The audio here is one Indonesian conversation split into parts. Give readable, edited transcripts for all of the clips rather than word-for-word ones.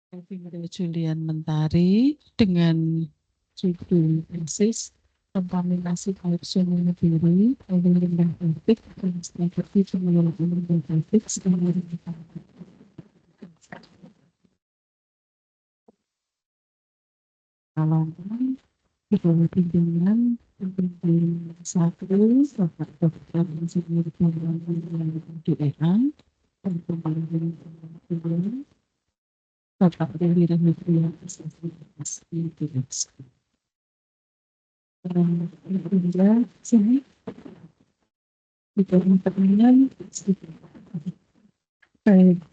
Vinda Julian Mentari dengan judul tesis kontaminasi air sungai Negeri oleh limbah plastik dan strategi pengelolaan limbah plastik selama kalangan di bawah pimpinan satu Bapak Dr. Insinyur Bambang DEA dan pembangunan Bapak Dewi Rahmatullah Asasi Direksi. Alhamdulillah, sini di bawah pertanyaan baik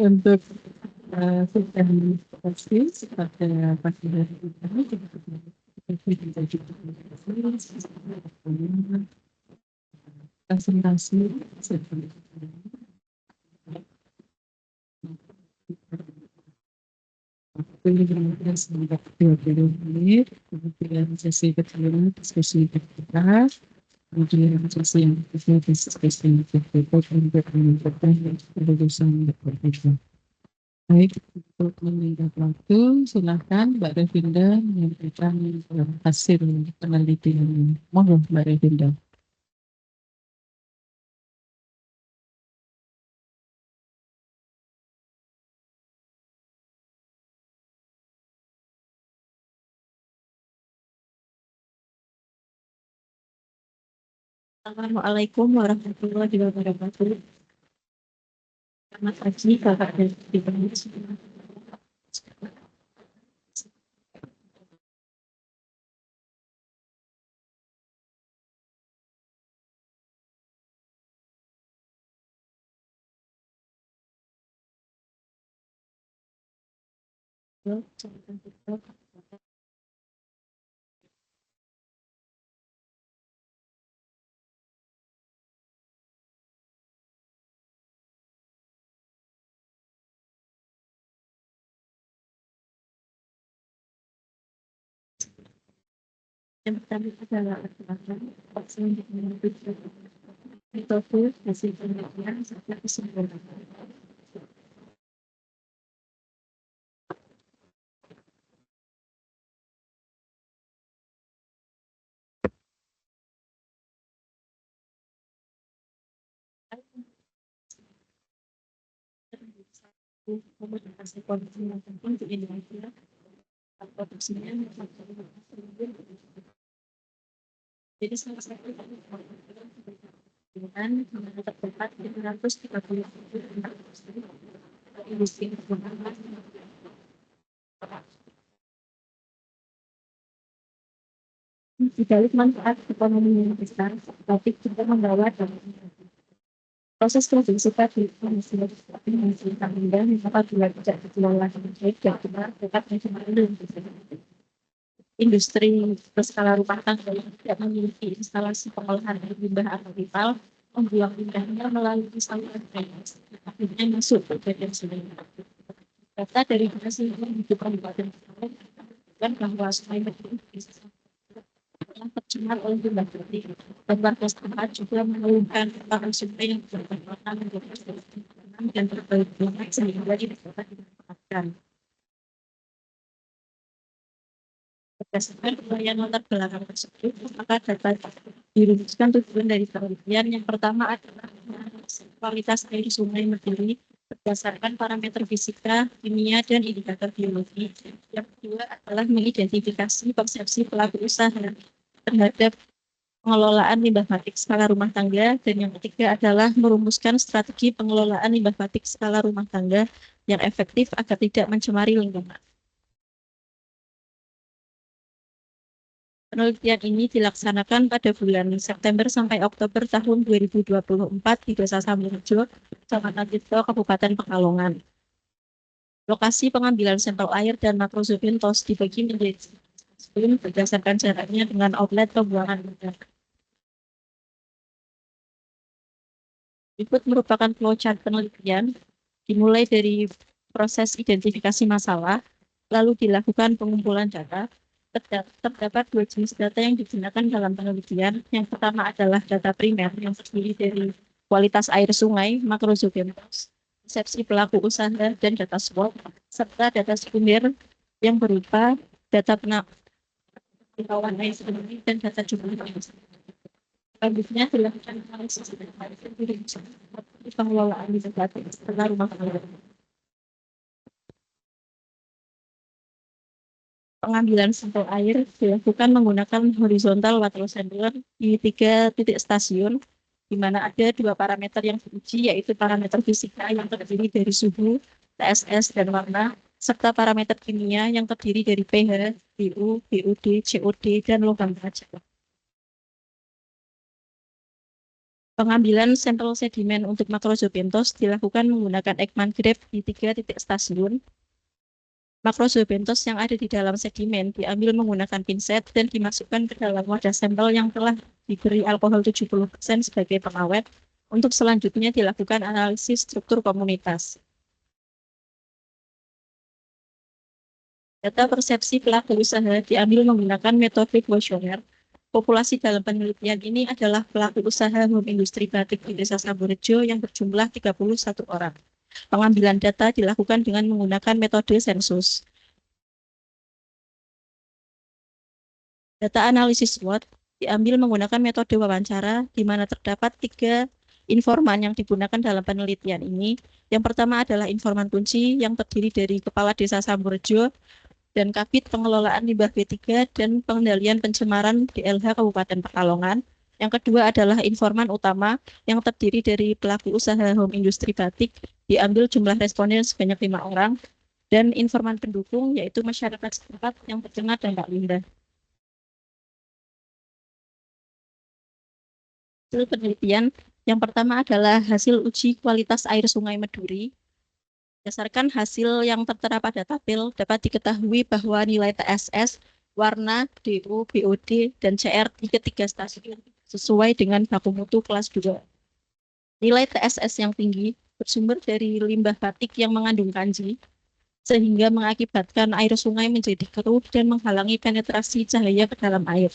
untuk sedang tesis pada pagi hari ini presentasi sebanyak 20 menit, kemudian sesi kedua diskusi kita, kemudian sesi yang ketiga diskusi yang tertutup untuk menentukan kelulusan berbeda. Baik, untuk meningkat waktu, silakan Mbak Revinda menyampaikan hasil penelitian. Mohon Mbak Revinda. Assalamualaikum warahmatullahi wabarakatuh. Selamat pagi, Bapak dan Ibu. Yang pertama adalah vaksin metode hasil penelitian serta kesimpulan. Komunikasi kondisi yang penting di Indonesia, produksinya jadi salah satu dengan terdapat 530 industri pertambangan di balik manfaat ekonomi yang besar, tapi juga membawa dampak. Proses produksi padi masih rendah apabila tidak dikelola dengan baik dan benar dapat mencemari industri berskala rumah tangga yang tidak memiliki instalasi pengolahan air limbah atau pipa membuang limbahnya melalui saluran drainase akhirnya masuk ke badan sungai. Data dari Dinas Lingkungan Hidup Kabupaten menunjukkan bahwa sungai Meduri telah tercemar oleh limbah plastik dan warga setempat juga mengeluhkan para sungai yang berwarna menjadi dan berbalik sehingga tidak dapat dimanfaatkan. Berdasarkan uraian latar belakang tersebut, maka dapat dirumuskan tujuan dari penelitian. Yang pertama adalah kualitas air sungai Meduri berdasarkan parameter fisika, kimia, dan indikator biologi. Yang kedua adalah mengidentifikasi persepsi pelaku usaha terhadap pengelolaan limbah plastik skala rumah tangga, dan yang ketiga adalah merumuskan strategi pengelolaan limbah plastik skala rumah tangga yang efektif agar tidak mencemari lingkungan. Penelitian ini dilaksanakan pada bulan September sampai Oktober tahun 2024 di Desa Samberjo, Kecamatan Tirto, Kabupaten Pekalongan. Lokasi pengambilan sampel air dan makrozobentos dibagi menjadi berdasarkan jaraknya dengan outlet pembuangan limbah. Berikut merupakan flowchart penelitian, dimulai dari proses identifikasi masalah, lalu dilakukan pengumpulan data. Terdapat dua jenis data yang digunakan dalam penelitian. Yang pertama adalah data primer yang terdiri dari kualitas air sungai, makrozobentos. persepsi pelaku usaha dan data SWOT, serta data sekunder yang berupa data pengetahuan ekonomi dan data jumlah penduduk. Selanjutnya dilakukan analisis pengelolaan data serta rumah tangga. Pengambilan sampel air dilakukan menggunakan horizontal water sampler di 3 titik stasiun, di mana ada 2 parameter yang diuji, yaitu parameter fisika yang terdiri dari suhu, TSS, dan warna, serta parameter kimia yang terdiri dari pH, BU, BUD, COD, dan logam baja. Pengambilan sampel sedimen untuk Macrozoobenthos dilakukan menggunakan Ekman Graph di 3 titik stasiun. Macrozoobenthos yang ada di dalam sedimen diambil menggunakan pinset dan dimasukkan ke dalam wadah sampel yang telah diberi alkohol 70% sebagai pengawet untuk selanjutnya dilakukan analisis struktur komunitas. Data persepsi pelaku usaha diambil menggunakan metode kuesioner. Populasi dalam penelitian ini adalah pelaku usaha home industri batik di Desa Samborejo yang berjumlah 31 orang. Pengambilan data dilakukan dengan menggunakan metode sensus. Data analisis SWOT diambil menggunakan metode wawancara, di mana terdapat 3 informan yang digunakan dalam penelitian ini. Yang pertama adalah informan kunci yang terdiri dari Kepala Desa Samborejo dan Kabid Pengelolaan Limbah B3 dan Pengendalian Pencemaran DLH Kabupaten Pekalongan. Yang kedua adalah informan utama yang terdiri dari pelaku usaha home industri batik, diambil jumlah responden sebanyak 5 orang, dan informan pendukung yaitu masyarakat setempat yang terkena dampak limbah. Hasil penelitian yang pertama adalah hasil uji kualitas air Sungai Meduri. Berdasarkan hasil yang tertera pada tabel, dapat diketahui bahwa nilai TSS, warna, DO, BOD, dan CR di ketiga stasiun sesuai dengan baku mutu kelas 2. Nilai TSS yang tinggi bersumber dari limbah batik yang mengandung kanji, sehingga mengakibatkan air sungai menjadi keruh dan menghalangi penetrasi cahaya ke dalam air.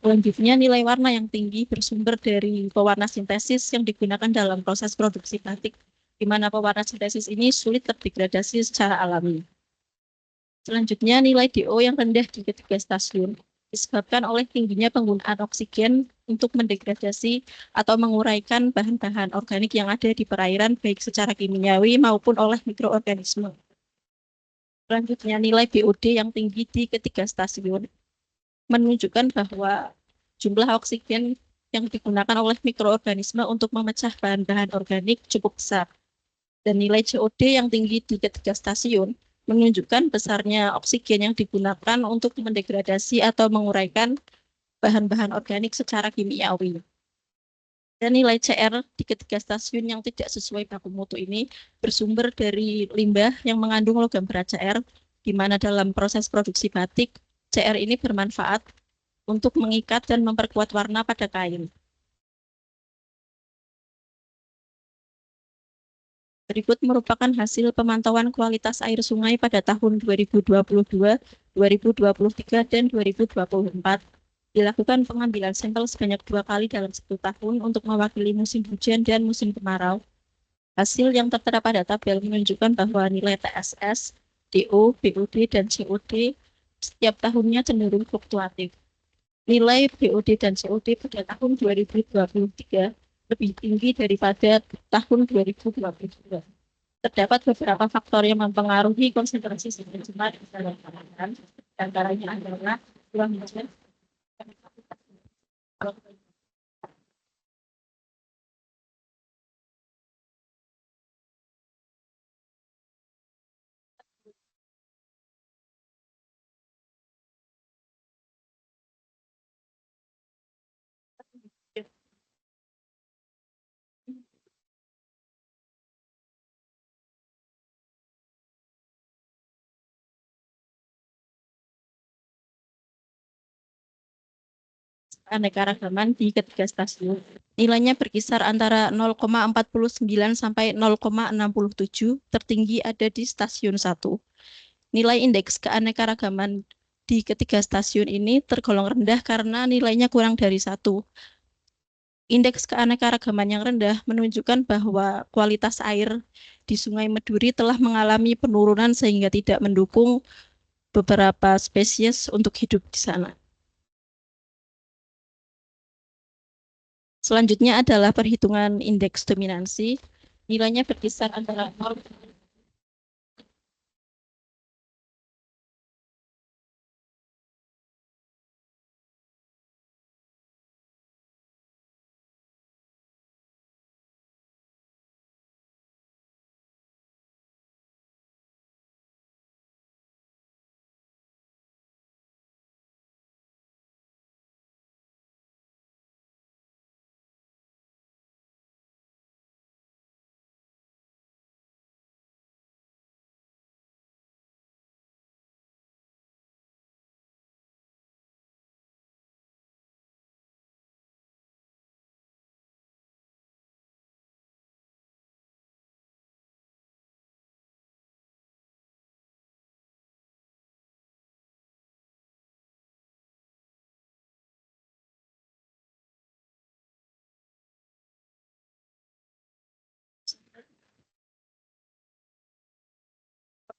Selanjutnya, nilai warna yang tinggi bersumber dari pewarna sintesis yang digunakan dalam proses produksi batik, di mana pewarna sintesis ini sulit terdegradasi secara alami. Selanjutnya, nilai DO yang rendah di ketiga stasiun disebabkan oleh tingginya penggunaan oksigen untuk mendegradasi atau menguraikan bahan-bahan organik yang ada di perairan baik secara kimiawi maupun oleh mikroorganisme. Selanjutnya, nilai BOD yang tinggi di ketiga stasiun menunjukkan bahwa jumlah oksigen yang digunakan oleh mikroorganisme untuk memecah bahan-bahan organik cukup besar. Dan nilai COD yang tinggi di ketiga stasiun menunjukkan besarnya oksigen yang digunakan untuk mendegradasi atau menguraikan bahan-bahan organik secara kimiawi. Dan nilai CR di ketiga stasiun yang tidak sesuai baku mutu ini bersumber dari limbah yang mengandung logam berat CR, di mana dalam proses produksi batik, CR ini bermanfaat untuk mengikat dan memperkuat warna pada kain. Berikut merupakan hasil pemantauan kualitas air sungai pada tahun 2022, 2023, dan 2024. Dilakukan pengambilan sampel sebanyak 2 kali dalam 1 tahun untuk mewakili musim hujan dan musim kemarau. Hasil yang tertera pada tabel menunjukkan bahwa nilai TSS, DO, BOD, dan COD setiap tahunnya cenderung fluktuatif. Nilai BOD dan COD pada tahun 2023 lebih tinggi daripada tahun 2022. Terdapat beberapa faktor yang mempengaruhi konsentrasi cemar di dalam tanaman, antaranya adalah curah hujan, keanekaragaman di ketiga stasiun. Nilainya berkisar antara 0,49 sampai 0,67, tertinggi ada di stasiun 1. Nilai indeks keanekaragaman di ketiga stasiun ini tergolong rendah karena nilainya kurang dari 1. Indeks keanekaragaman yang rendah menunjukkan bahwa kualitas air di Sungai Meduri telah mengalami penurunan sehingga tidak mendukung beberapa spesies untuk hidup di sana. Selanjutnya adalah perhitungan indeks dominansi. Nilainya berkisar antara 0.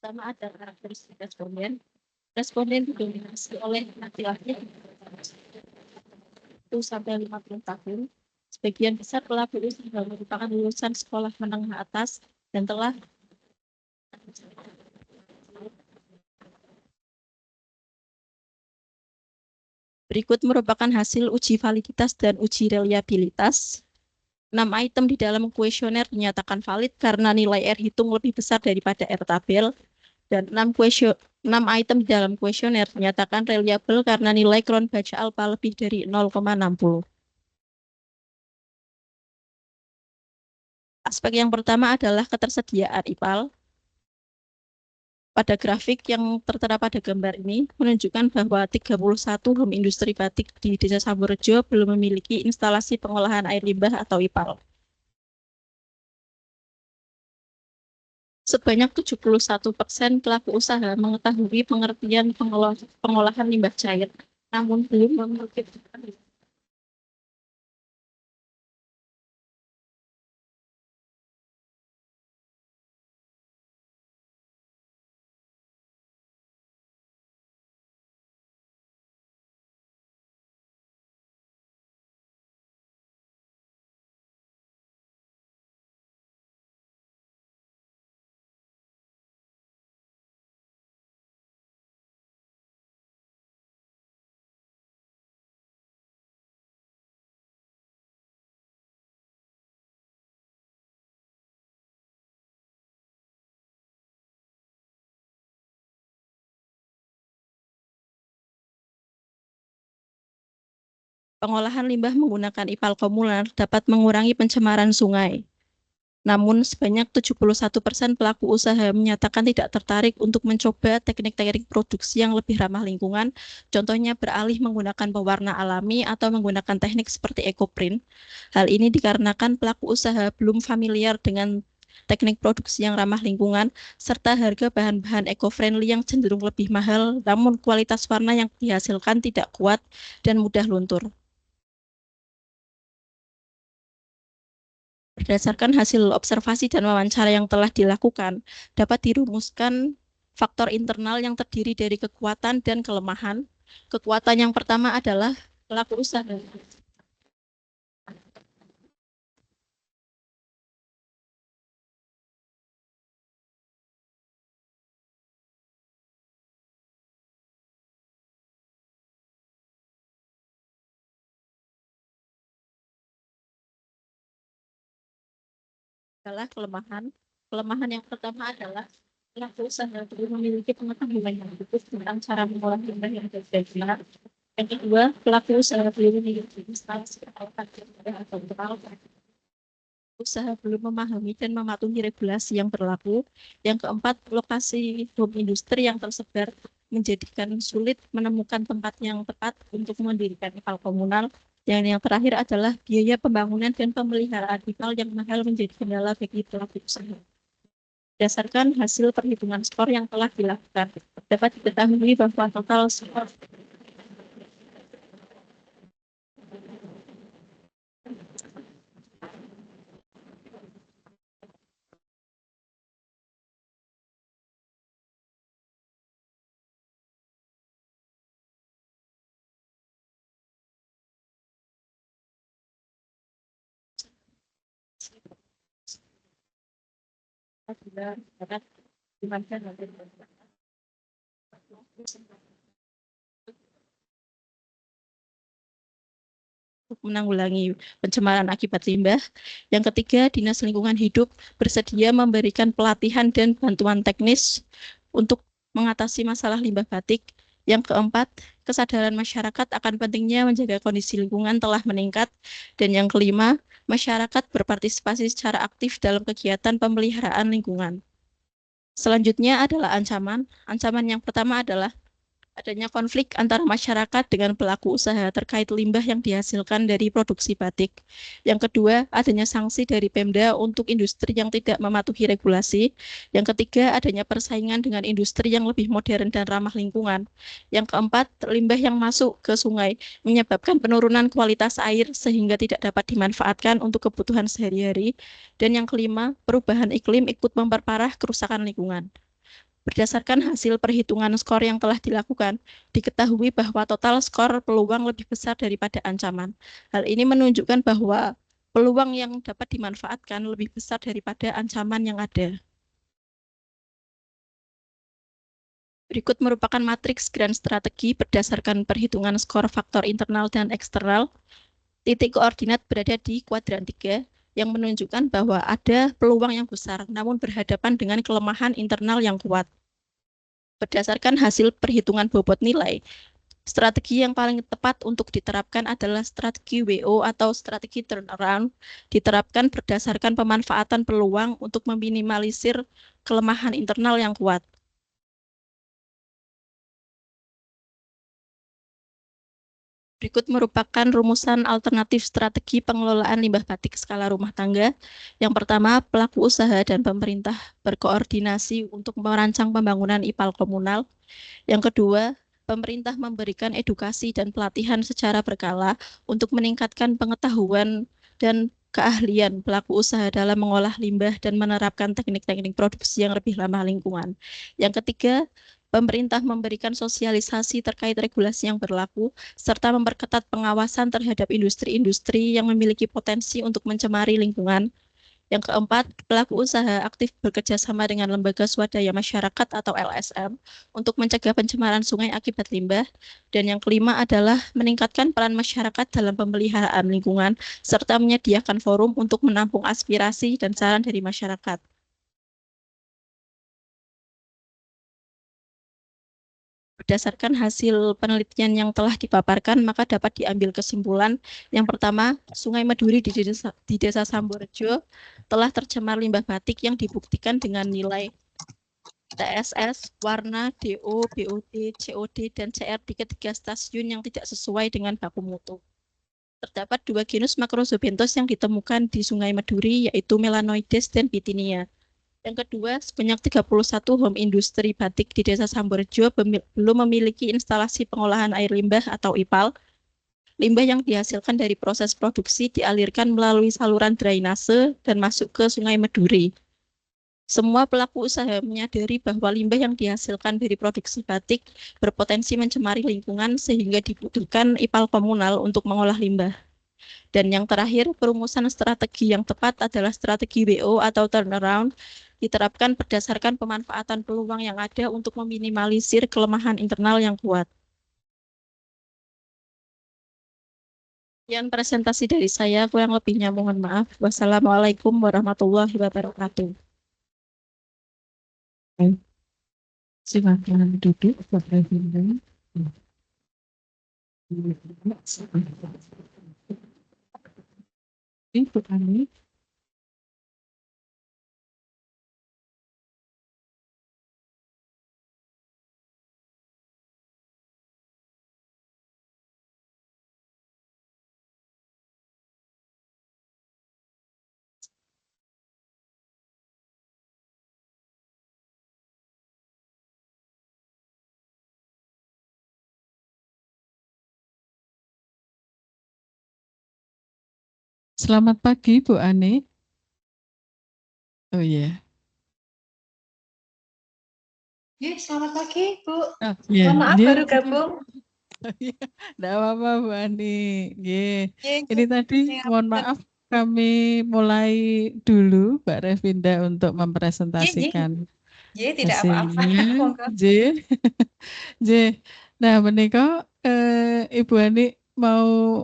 Pertama ada karakteristik responden. Responden didominasi oleh laki-laki 1 sampai 50 tahun. Sebagian besar pelaku usaha merupakan lulusan sekolah menengah atas dan telah berikut merupakan hasil uji validitas dan uji reliabilitas. 6 item di dalam kuesioner dinyatakan valid karena nilai R hitung lebih besar daripada R tabel, dan 6 item di dalam kuesioner dinyatakan reliable karena nilai kron baca alpha lebih dari 0,60. Aspek yang pertama adalah ketersediaan IPAL. Pada grafik yang tertera pada gambar ini menunjukkan bahwa 31 home industri batik di Desa Samborejo belum memiliki instalasi pengolahan air limbah atau IPAL. Sebanyak 71% pelaku usaha mengetahui pengertian pengolahan limbah cair, namun belum memiliki. Pengolahan limbah menggunakan IPAL komunal dapat mengurangi pencemaran sungai. Namun, sebanyak 71% pelaku usaha menyatakan tidak tertarik untuk mencoba teknik-teknik produksi yang lebih ramah lingkungan, contohnya beralih menggunakan pewarna alami atau menggunakan teknik seperti ekoprint. Hal ini dikarenakan pelaku usaha belum familiar dengan teknik produksi yang ramah lingkungan, serta harga bahan-bahan eco-friendly yang cenderung lebih mahal, namun kualitas warna yang dihasilkan tidak kuat dan mudah luntur. Berdasarkan hasil observasi dan wawancara yang telah dilakukan, dapat dirumuskan faktor internal yang terdiri dari kekuatan dan kelemahan. Kekuatan yang pertama adalah pelaku usaha. Adalah kelemahan. Kelemahan yang pertama adalah pelaku usaha belum memiliki pengetahuan yang cukup tentang cara mengolah limbah yang benar. Yang kedua, pelaku usaha belum memiliki instalasi pengolahan limbah atau internal. Usaha belum memahami dan mematuhi regulasi yang berlaku. Yang keempat, lokasi home industri yang tersebar menjadikan sulit menemukan tempat yang tepat untuk mendirikan IPAL komunal. Dan yang terakhir adalah biaya pembangunan dan pemeliharaan IPAL yang mahal menjadi kendala bagi pelaku usaha. Berdasarkan hasil perhitungan skor yang telah dilakukan, dapat diketahui bahwa total skor Menanggulangi pencemaran akibat limbah. Yang ketiga, Dinas Lingkungan Hidup bersedia memberikan pelatihan dan bantuan teknis untuk mengatasi masalah limbah batik. Yang keempat, kesadaran masyarakat akan pentingnya menjaga kondisi lingkungan telah meningkat. Dan yang kelima, masyarakat berpartisipasi secara aktif dalam kegiatan pemeliharaan lingkungan. Selanjutnya adalah ancaman. Ancaman yang pertama adalah adanya konflik antara masyarakat dengan pelaku usaha terkait limbah yang dihasilkan dari produksi batik. Yang kedua, adanya sanksi dari Pemda untuk industri yang tidak mematuhi regulasi. Yang ketiga, adanya persaingan dengan industri yang lebih modern dan ramah lingkungan. Yang keempat, limbah yang masuk ke sungai menyebabkan penurunan kualitas air sehingga tidak dapat dimanfaatkan untuk kebutuhan sehari-hari. Dan yang kelima, perubahan iklim ikut memperparah kerusakan lingkungan. Berdasarkan hasil perhitungan skor yang telah dilakukan, diketahui bahwa total skor peluang lebih besar daripada ancaman. Hal ini menunjukkan bahwa peluang yang dapat dimanfaatkan lebih besar daripada ancaman yang ada. Berikut merupakan matriks grand strategi berdasarkan perhitungan skor faktor internal dan eksternal. Titik koordinat berada di kuadran 3 yang menunjukkan bahwa ada peluang yang besar namun berhadapan dengan kelemahan internal yang kuat. Berdasarkan hasil perhitungan bobot nilai, strategi yang paling tepat untuk diterapkan adalah strategi WO atau strategi turnaround, diterapkan berdasarkan pemanfaatan peluang untuk meminimalisir kelemahan internal yang kuat. Berikut merupakan rumusan alternatif strategi pengelolaan limbah batik skala rumah tangga. Yang pertama, pelaku usaha dan pemerintah berkoordinasi untuk merancang pembangunan IPAL komunal. Yang kedua, pemerintah memberikan edukasi dan pelatihan secara berkala untuk meningkatkan pengetahuan dan keahlian pelaku usaha dalam mengolah limbah dan menerapkan teknik-teknik produksi yang lebih ramah lingkungan. Yang ketiga, pemerintah memberikan sosialisasi terkait regulasi yang berlaku, serta memperketat pengawasan terhadap industri-industri yang memiliki potensi untuk mencemari lingkungan. Yang keempat, pelaku usaha aktif bekerja sama dengan lembaga swadaya masyarakat atau LSM untuk mencegah pencemaran sungai akibat limbah. Dan yang kelima adalah meningkatkan peran masyarakat dalam pemeliharaan lingkungan, serta menyediakan forum untuk menampung aspirasi dan saran dari masyarakat. Berdasarkan hasil penelitian yang telah dipaparkan, maka dapat diambil kesimpulan. Yang pertama, Sungai Meduri di desa Samborejo telah tercemar limbah batik yang dibuktikan dengan nilai TSS, warna, DO, BOD, COD, dan CR di ketiga stasiun yang tidak sesuai dengan baku mutu. Terdapat 2 genus Macrorhizobenthos yang ditemukan di Sungai Meduri, yaitu Melanoides dan Bitinia. Yang kedua, sebanyak 31 home industri batik di Desa Samborejo belum memiliki instalasi pengolahan air limbah atau IPAL. Limbah yang dihasilkan dari proses produksi dialirkan melalui saluran drainase dan masuk ke Sungai Meduri. Semua pelaku usaha menyadari bahwa limbah yang dihasilkan dari produksi batik berpotensi mencemari lingkungan sehingga dibutuhkan IPAL komunal untuk mengolah limbah. Dan yang terakhir, perumusan strategi yang tepat adalah strategi WO atau turnaround, diterapkan berdasarkan pemanfaatan peluang yang ada untuk meminimalisir kelemahan internal yang kuat. Sekian presentasi dari saya, kurang lebihnya mohon maaf. Wassalamualaikum warahmatullahi wabarakatuh. Silakan duduk, Bapak Ibu. Ibu Ani. Selamat pagi, Bu Ani. Oh iya. Selamat pagi, Bu. Oh, iya. Mohon maaf Iya. baru gabung. Tidak apa-apa, Bu Ani. Iya. Iya, Ini tadi saya mohon ngapunten. maaf kami mulai dulu Mbak Revinda untuk Ye, mempresentasikan tidak apa-apa. hasilnya. Monggo. J, J. Nah, menika Ibu Ani mau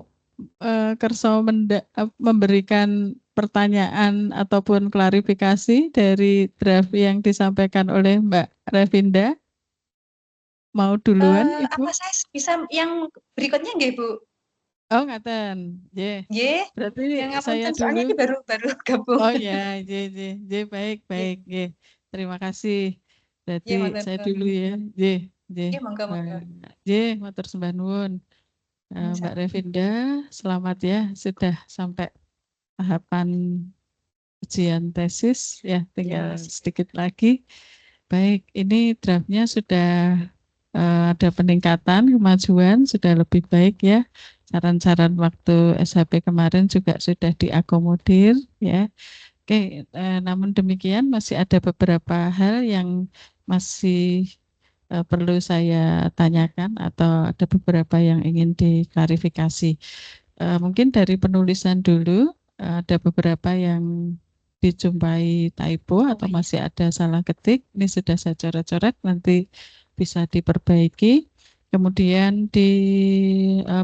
kersa memberikan pertanyaan ataupun klarifikasi dari draft yang disampaikan oleh Mbak Revinda. Mau duluan, Ibu? Apa saya bisa yang berikutnya nggak, Bu? Oh, ngaten. J. Ye, Berarti yang saya ngapunten soalnya ini dulu. baru gabung. Oh ya, J, J, J, baik, Ye, baik, J. Terima kasih. Berarti ye, matur saya nuwun. dulu ya, J, J. Ye, monggo, monggo. J, matur sembah nuwun. Mbak Sama. Revinda, selamat ya, sudah sampai tahapan ujian tesis, ya Terima tinggal kasih. sedikit lagi. Baik, ini draftnya sudah ada peningkatan, kemajuan, sudah lebih baik ya. Saran-saran waktu SHP kemarin juga sudah diakomodir ya. Oke, namun demikian masih ada beberapa hal yang masih perlu saya tanyakan atau ada beberapa yang ingin diklarifikasi. Mungkin dari penulisan dulu, ada beberapa yang dijumpai typo atau baik. masih ada salah ketik. Ini sudah saya coret-coret, nanti bisa diperbaiki. Kemudian di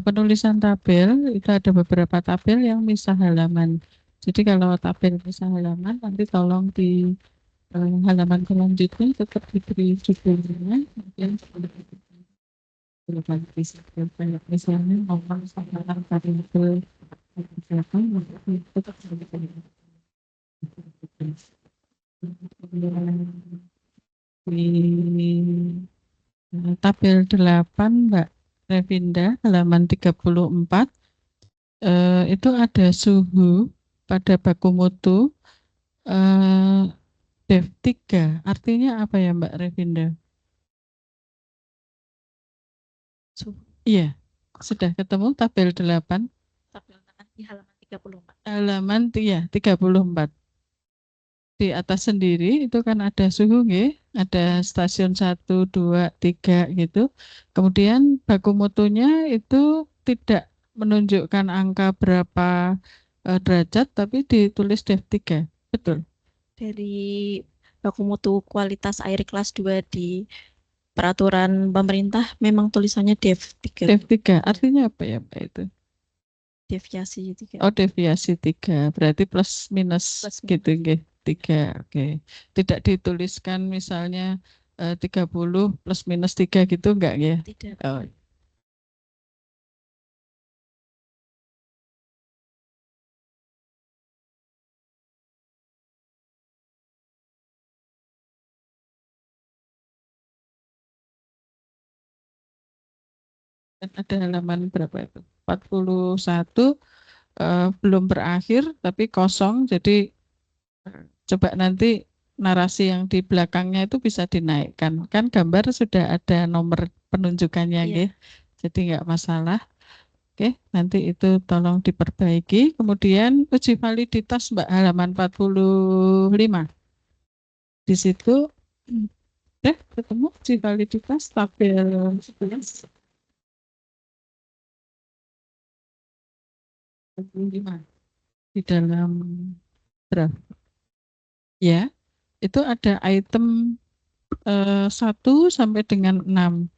penulisan tabel itu ada beberapa tabel yang misah halaman. Jadi kalau tabel misah halaman nanti tolong di halaman selanjutnya tetap diberi judulnya. Kemudian banyak misalnya nomor sama variabel belakang tetap di tabel 8 Mbak Revinda halaman 34 itu ada suhu pada baku mutu Dev 3 artinya apa ya Mbak Revinda? Iya, sudah ketemu tabel 8 Tabel kanan di halaman 34. halaman ya 34 di atas sendiri itu kan ada suhu nggih, ada stasiun 1, 2, 3 gitu. Kemudian baku mutunya itu tidak menunjukkan angka berapa derajat tapi ditulis Dev 3. Betul. Dari baku mutu kualitas air kelas 2 di peraturan pemerintah memang tulisannya DEV 3. Dev 3 artinya apa ya Pak itu? Deviasi 3. Oh, deviasi 3. Berarti plus minus Plus gitu nggih. 3. Oke. Tidak dituliskan misalnya 30 plus minus 3 gitu enggak ya? Tidak. Oh, dan ada halaman berapa itu? 41 belum berakhir tapi kosong. Jadi coba nanti narasi yang di belakangnya itu bisa dinaikkan. Kan gambar sudah ada nomor penunjukannya Iya. nggih. Jadi enggak masalah. Oke, nanti itu tolong diperbaiki. Kemudian uji validitas Mbak halaman 45. Di situ ketemu uji validitas tabel 11. 45 di dalam draft. Ya, itu ada item 1 sampai dengan 6.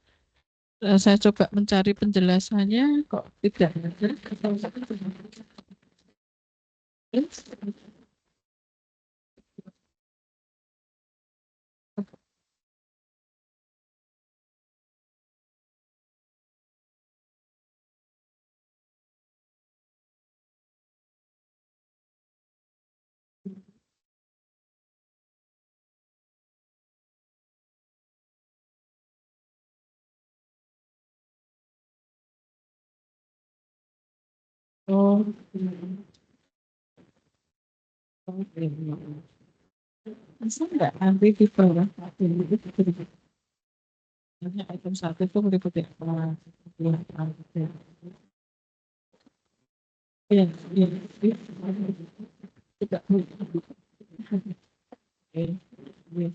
Saya coba mencari penjelasannya kok tidak ada. Oh, bisa nggak nanti di bawah tabel itu item 1 itu meliputi apa? Iya, iya, iya. Tidak. Oke, iya.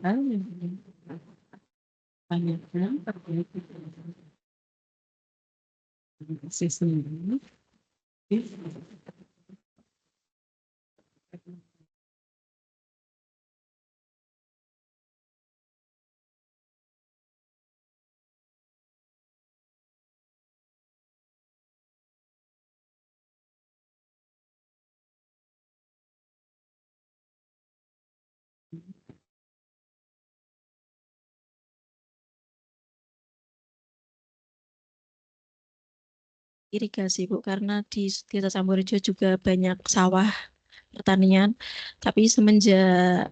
Hal yang ingin tanyakan terkait sini. Irigasi Bu, karena di Desa Samborejo juga banyak sawah pertanian, tapi semenjak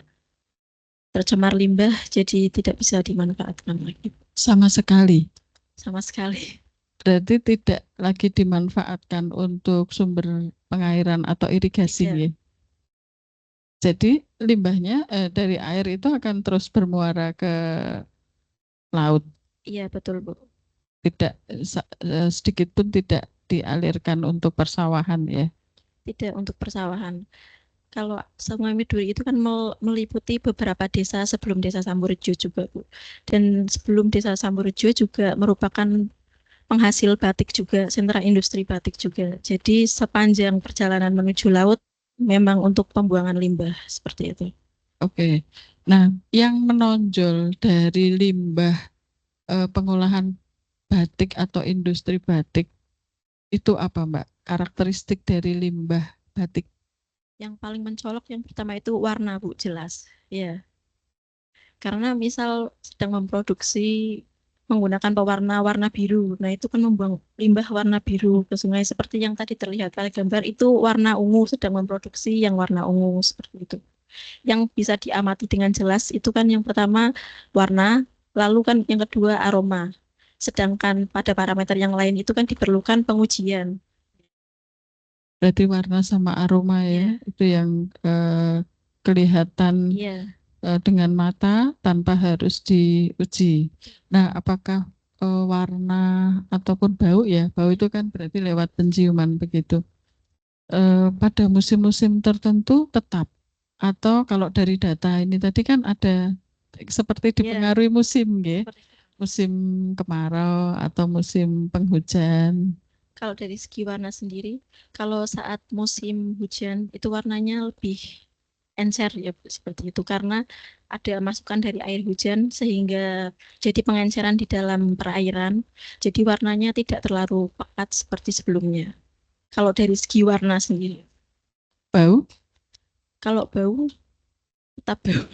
tercemar limbah jadi tidak bisa dimanfaatkan lagi Sama sekali. sama sekali. Berarti tidak lagi dimanfaatkan untuk sumber pengairan atau irigasi Tidak. ya. Jadi limbahnya dari air itu akan terus bermuara ke laut. Iya betul Bu. Tidak sedikit pun tidak dialirkan untuk persawahan ya. Tidak untuk persawahan. Kalau Sungai Miduri itu kan meliputi beberapa desa sebelum Desa Samborejo juga Bu. Dan sebelum Desa Samborejo juga merupakan penghasil batik juga, sentra industri batik juga. Jadi sepanjang perjalanan menuju laut memang untuk pembuangan limbah seperti itu. Oke. Nah, yang menonjol dari limbah pengolahan batik atau industri batik itu apa, Mbak? Karakteristik dari limbah batik. Yang paling mencolok yang pertama itu warna Bu, jelas. Ya, karena misal sedang memproduksi menggunakan pewarna warna biru. Nah, itu kan membuang limbah warna biru ke sungai seperti yang tadi terlihat pada gambar itu warna ungu sedang memproduksi yang warna ungu seperti itu. Yang bisa diamati dengan jelas itu kan yang pertama warna, lalu kan yang kedua aroma. Sedangkan pada parameter yang lain itu kan diperlukan pengujian. Berarti warna sama aroma ya, Iya, itu yang kelihatan iya, dengan mata tanpa harus diuji. Nah, apakah warna ataupun bau ya? Bau itu kan berarti lewat penciuman begitu. Pada musim-musim tertentu tetap. Atau kalau dari data ini tadi kan ada seperti iya. dipengaruhi musim, ya. Seperti itu. Musim kemarau atau musim penghujan. Kalau dari segi warna sendiri, kalau saat musim hujan itu warnanya lebih encer ya Bu, seperti itu karena ada masukan dari air hujan sehingga jadi pengenceran di dalam perairan. Jadi warnanya tidak terlalu pekat seperti sebelumnya. Kalau dari segi warna sendiri, Bau, kalau bau tetap bau.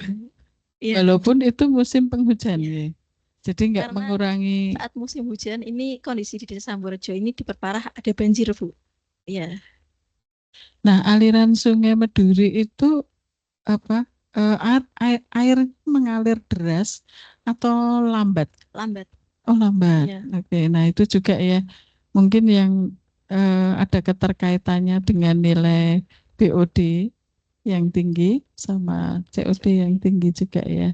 Iya, walaupun itu musim penghujan, iya. ya. Jadi nggak Karena mengurangi. saat musim hujan ini kondisi di Desa Samborejo ini diperparah ada banjir Bu. Iya, Nah, aliran Sungai Meduri itu apa? Air mengalir deras atau lambat? lambat. Oh, lambat. Iya, Oke, nah itu juga ya mungkin yang ada keterkaitannya dengan nilai BOD yang tinggi sama COD yang tinggi juga ya.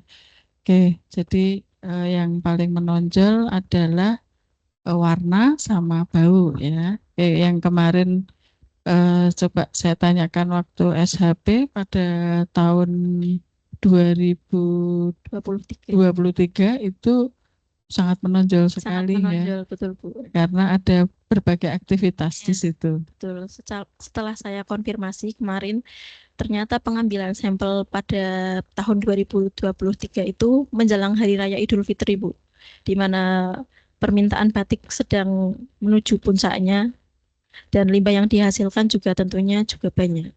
Oke, jadi yang paling menonjol adalah warna sama bau ya. Oke, yang kemarin coba saya tanyakan waktu SHP pada tahun 23. 2023 itu sangat menonjol Sangat sekali ya, menonjol betul Bu. karena ada berbagai aktivitas di Ya, situ. betul. Setelah saya konfirmasi kemarin, ternyata pengambilan sampel pada tahun 2023 itu menjelang Hari Raya Idul Fitri, Bu. Di mana permintaan batik sedang menuju puncaknya dan limbah yang dihasilkan juga tentunya juga banyak.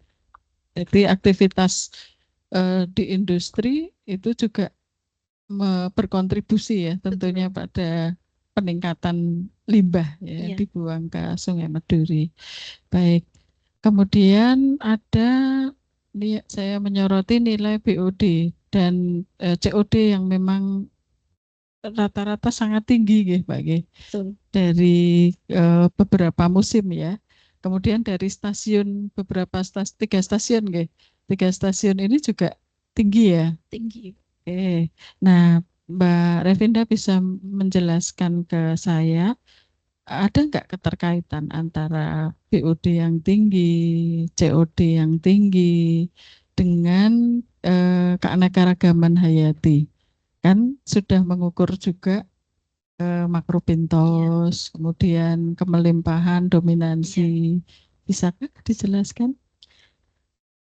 Jadi aktivitas di industri itu juga berkontribusi ya tentunya Betul. pada peningkatan limbah ya Iya, dibuang ke Sungai Meduri. Baik. Kemudian ada saya menyoroti nilai BOD dan COD yang memang rata-rata sangat tinggi nggih, Pak nggih. betul. Dari beberapa musim ya. Kemudian dari stasiun beberapa tiga stasiun nggih. Tiga stasiun ini juga tinggi ya. Tinggi. Oke. Nah, Mbak Revinda bisa menjelaskan ke saya ada nggak keterkaitan antara BOD yang tinggi, COD yang tinggi dengan keanekaragaman hayati? Kan sudah mengukur juga makropintos, kemudian kemelimpahan, dominansi. Bisakah dijelaskan?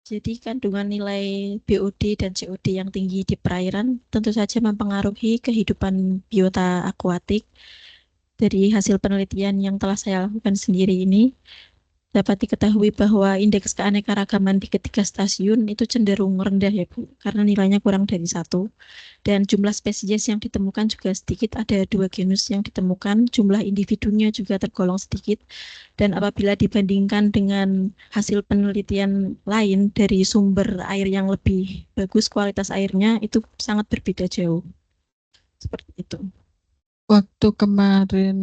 Jadi kandungan nilai BOD dan COD yang tinggi di perairan tentu saja mempengaruhi kehidupan biota akuatik. Dari hasil penelitian yang telah saya lakukan sendiri ini, dapat diketahui bahwa indeks keanekaragaman di ketiga stasiun itu cenderung rendah ya Bu, karena nilainya kurang dari 1. Dan jumlah spesies yang ditemukan juga sedikit, ada 2 genus yang ditemukan, jumlah individunya juga tergolong sedikit. Dan apabila dibandingkan dengan hasil penelitian lain dari sumber air yang lebih bagus kualitas airnya, itu sangat berbeda jauh. Seperti itu. Waktu kemarin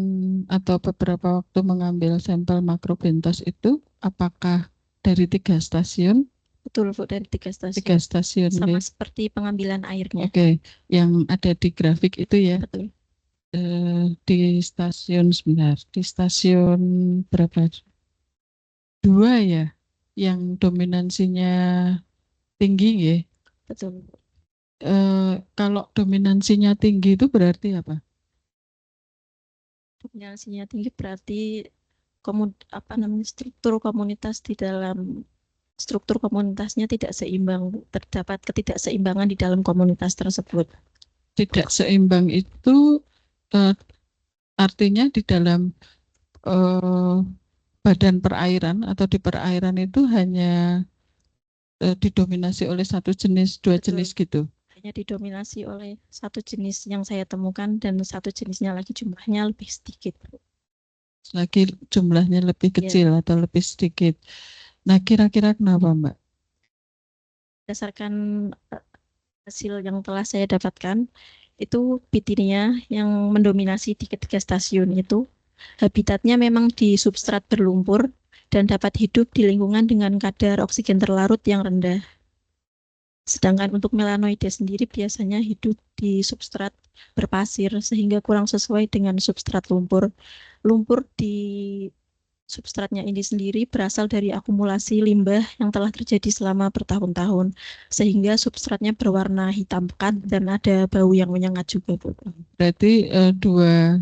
atau beberapa waktu mengambil sampel makropintos itu, apakah dari 3 stasiun? Betul Bu, dari 3 stasiun. 3 stasiun. Sama ya. seperti pengambilan airnya. Oke, yang ada di grafik itu ya. Betul. Di stasiun sebentar, di stasiun berapa? 2 ya, yang dominansinya tinggi ya. Betul. Kalau dominansinya tinggi itu berarti apa? Dominasinya tinggi berarti struktur komunitas di dalam struktur komunitasnya tidak seimbang, terdapat ketidakseimbangan di dalam komunitas tersebut. Tidak seimbang itu artinya di dalam badan perairan atau di perairan itu hanya didominasi oleh satu jenis, 2 Betul. jenis gitu. Hanya didominasi oleh satu jenis yang saya temukan dan satu jenisnya lagi jumlahnya lebih sedikit. Lagi jumlahnya lebih kecil atau lebih sedikit. Nah, kira-kira kenapa, Mbak? Berdasarkan hasil yang telah saya dapatkan, itu Pitinia yang mendominasi di ketiga stasiun itu, habitatnya memang di substrat berlumpur dan dapat hidup di lingkungan dengan kadar oksigen terlarut yang rendah. Sedangkan untuk melanoide sendiri biasanya hidup di substrat berpasir sehingga kurang sesuai dengan substrat lumpur. Lumpur di substratnya ini sendiri berasal dari akumulasi limbah yang telah terjadi selama bertahun-tahun, sehingga substratnya berwarna hitam pekat dan ada bau yang menyengat juga, Bu. Berarti dua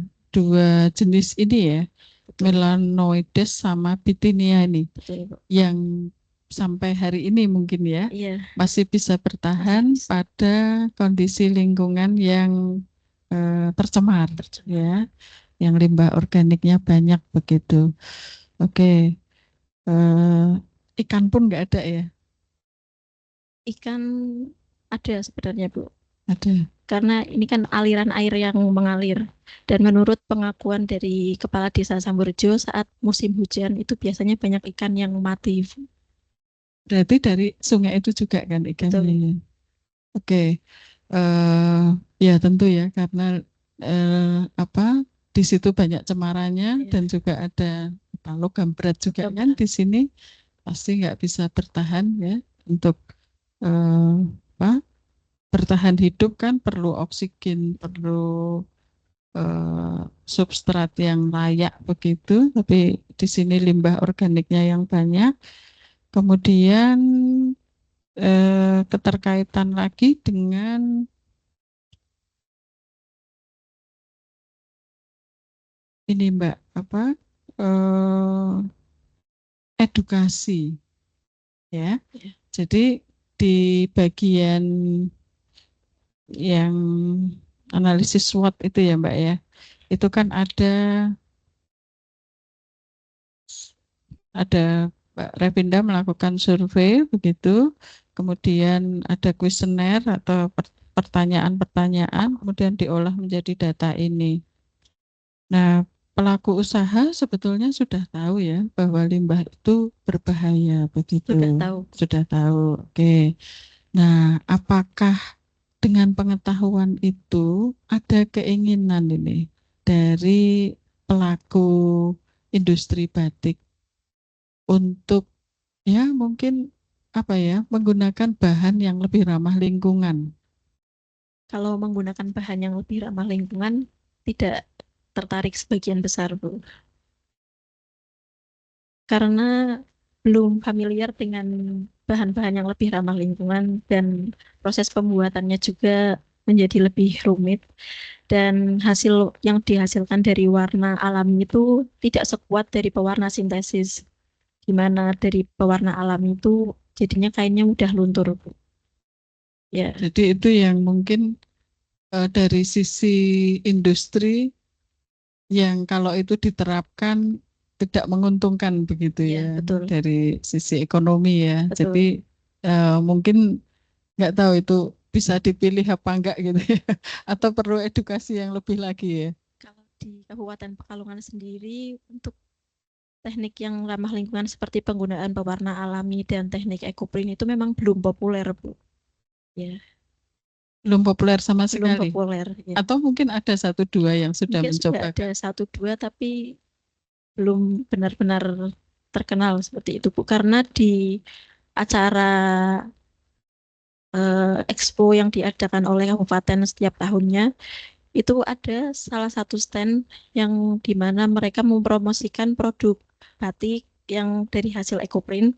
jenis ini ya, melanoides sama Pitinia ini. Betul, Bu. Yang sampai hari ini mungkin ya Iya, masih bisa bertahan pada kondisi lingkungan yang tercemar ya, yang limbah organiknya banyak begitu. Oke, ikan pun nggak ada ya? ikan ada sebenarnya, Bu. Ada. Karena ini kan aliran air yang mengalir. Dan menurut pengakuan dari Kepala Desa Samburjo, saat musim hujan itu biasanya banyak ikan yang mati. Berarti dari sungai itu juga kan ikannya. Betul. Ya? Oke, ya tentu ya karena di situ banyak cemarannya dan juga ada logam berat juga kan di sini, pasti nggak bisa bertahan ya untuk bertahan hidup kan perlu oksigen, perlu substrat yang layak begitu. Tapi di sini limbah organiknya yang banyak. Kemudian keterkaitan lagi dengan ini Mbak, edukasi ya. Jadi di bagian yang analisis SWOT itu ya Mbak ya, itu kan ada Mbak Revinda melakukan survei begitu, kemudian ada kuesioner atau pertanyaan-pertanyaan, kemudian diolah menjadi data ini. Nah, pelaku usaha sebetulnya sudah tahu ya bahwa limbah itu berbahaya begitu. Sudah tahu. Sudah tahu. Oke. Nah, apakah dengan pengetahuan itu ada keinginan ini dari pelaku industri batik untuk ya mungkin menggunakan bahan yang lebih ramah lingkungan? Kalau menggunakan bahan yang lebih ramah lingkungan, tidak tertarik sebagian besar, Bu. Karena belum familiar dengan bahan-bahan yang lebih ramah lingkungan dan proses pembuatannya juga menjadi lebih rumit dan hasil yang dihasilkan dari warna alami itu tidak sekuat dari pewarna sintesis. Gimana dari pewarna alami itu jadinya kainnya mudah luntur, Bu. Ya, Jadi itu yang mungkin dari sisi industri yang kalau itu diterapkan tidak menguntungkan begitu ya, ya betul, dari sisi ekonomi ya. betul. Jadi mungkin nggak tahu itu bisa dipilih apa enggak gitu ya. Atau perlu edukasi yang lebih lagi ya. Kalau di Kabupaten Pekalongan sendiri untuk teknik yang ramah lingkungan seperti penggunaan pewarna alami dan teknik ekoprint itu memang belum populer, Bu. Ya, Belum populer sama belum sekali. populer. Ya. Atau mungkin ada satu dua yang sudah Mungkin sudah ada mencobakan. satu dua tapi belum benar-benar terkenal seperti itu, Bu. Karena di acara expo yang diadakan oleh kabupaten setiap tahunnya itu ada salah satu stand yang di mana mereka mempromosikan produk batik yang dari hasil ekoprint.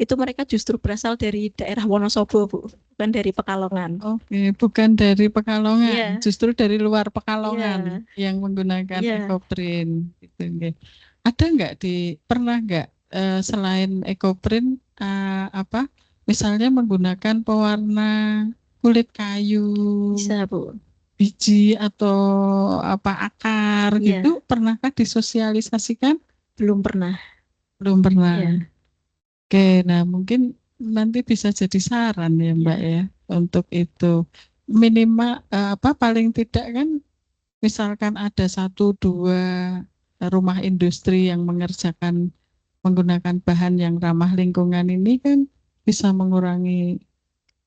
Itu mereka justru berasal dari daerah Wonosobo, Bu, bukan dari Pekalongan. Oke, bukan dari Pekalongan, Iya, justru dari luar iya, Pekalongan yang menggunakan iya. ekoprint gitu. Nggih. Ada nggak pernah nggak selain ekoprint apa misalnya menggunakan pewarna kulit kayu, Bisa, Bu. biji atau apa akar gitu, Iya, pernahkah disosialisasikan? belum pernah. Belum pernah. Iya, Oke, nah mungkin nanti bisa jadi saran ya Mbak iya, ya untuk itu. Minimal apa paling tidak kan misalkan ada satu dua rumah industri yang mengerjakan menggunakan bahan yang ramah lingkungan ini kan bisa mengurangi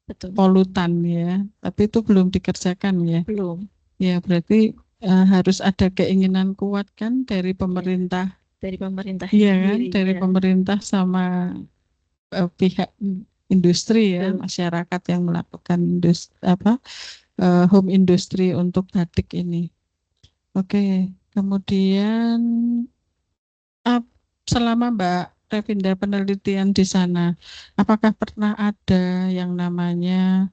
betul. polutan ya. Tapi itu belum dikerjakan ya. Belum. Ya berarti harus ada keinginan kuat kan dari Iya, pemerintah. dari pemerintahnya Iya kan, sendiri. dari Ya, pemerintah sama pihak industri ya, betul. masyarakat yang melakukan home industry untuk batik ini. Oke, kemudian ap- selama Mbak Revinda penelitian di sana, apakah pernah ada yang namanya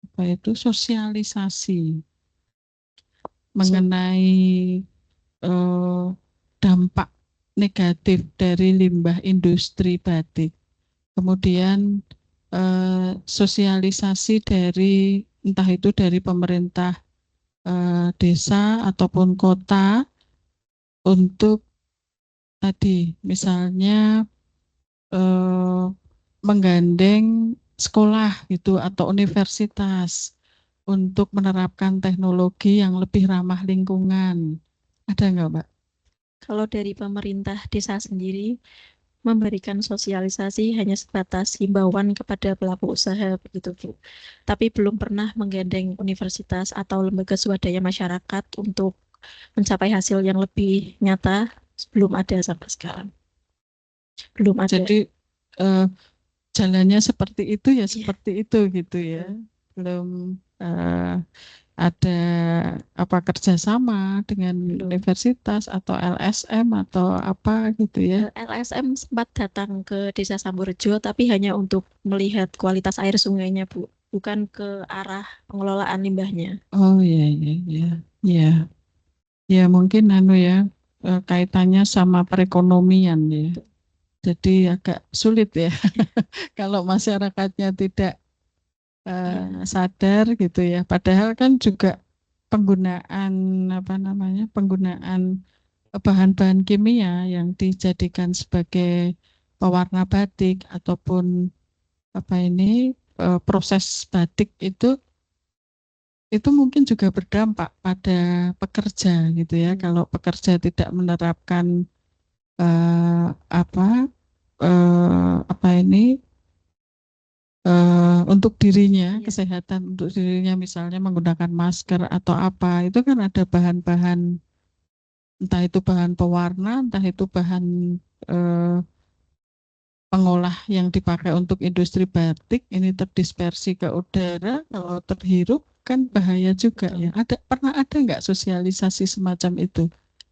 apa itu sosialisasi So, mengenai eh, dampak negatif dari limbah industri batik? Kemudian sosialisasi dari entah itu dari pemerintah desa ataupun kota untuk tadi misalnya eh, menggandeng sekolah gitu atau universitas untuk menerapkan teknologi yang lebih ramah lingkungan. Ada nggak, Mbak? kalau dari pemerintah desa sendiri memberikan sosialisasi hanya sebatas himbauan kepada pelaku usaha begitu, Bu. Tapi belum pernah menggandeng universitas atau lembaga swadaya masyarakat untuk mencapai hasil yang lebih nyata. Belum ada sampai sekarang. Belum ada. Jadi eh, jalannya seperti itu ya Iya, seperti itu gitu ya. betul. Belum eh, ada apa kerjasama dengan Belum. universitas atau LSM atau apa gitu ya. LSM sempat datang ke Desa Samburjo, tapi hanya untuk melihat kualitas air sungainya, Bu. Bukan ke arah pengelolaan limbahnya. Oh iya iya iya. Ya, ya mungkin ya kaitannya sama perekonomian ya. Jadi agak sulit ya kalau masyarakatnya tidak Iya, sadar gitu ya. Padahal kan juga penggunaan apa namanya? Penggunaan bahan-bahan kimia yang dijadikan sebagai pewarna batik ataupun apa ini proses batik itu mungkin juga berdampak pada pekerja gitu ya. Kalau pekerja tidak menerapkan eh, apa apa ini untuk dirinya, iya, kesehatan untuk dirinya misalnya menggunakan masker atau apa, itu kan ada bahan-bahan entah itu bahan pewarna, entah itu bahan eh, pengolah yang dipakai untuk industri batik ini terdispersi ke udara, kalau terhirup kan bahaya juga ya. betul. Ada nggak sosialisasi semacam itu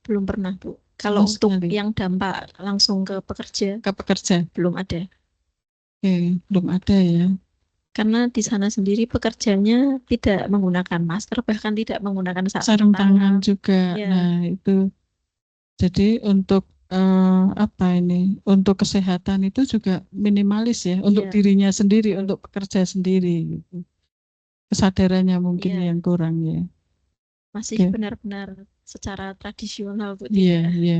Belum pernah, Bu. Kalau sama untuk sekali yang dampak langsung ke pekerja, ke pekerja? belum ada. Oke, belum ada ya. Karena di sana sendiri pekerjanya tidak menggunakan masker, bahkan tidak menggunakan sarung tangan juga. Ya, Nah, itu jadi untuk apa ini? Untuk kesehatan itu juga minimalis ya, untuk Iya. dirinya sendiri, untuk pekerja sendiri gitu. Kesadarannya mungkin Iya. yang kurang ya. Masih Oke. benar-benar secara tradisional Bu Iya, tidak. iya.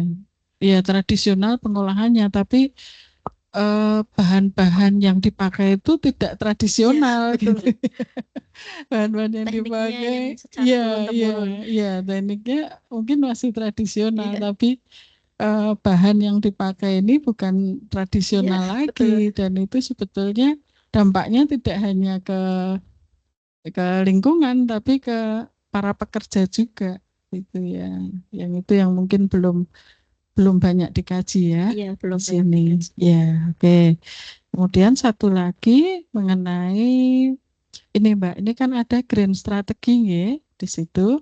Iya, tradisional pengolahannya, tapi bahan-bahan yang dipakai itu tidak Iya, tradisional betul. gitu. Bahan-bahan yang Tekniknya dipakai, yang secara iya, iya, turun-temurun. iya, tekniknya mungkin masih tradisional, Iya, tapi bahan yang dipakai ini bukan iya, tradisional lagi, betul. dan itu sebetulnya dampaknya tidak hanya ke lingkungan, tapi ke para pekerja juga, itu ya. Yang itu yang mungkin belum belum banyak dikaji ya Iya, di belum banyak sini. dikaji. Ya, oke. Kemudian satu lagi mengenai ini Mbak, ini kan ada grand strategi ya di situ.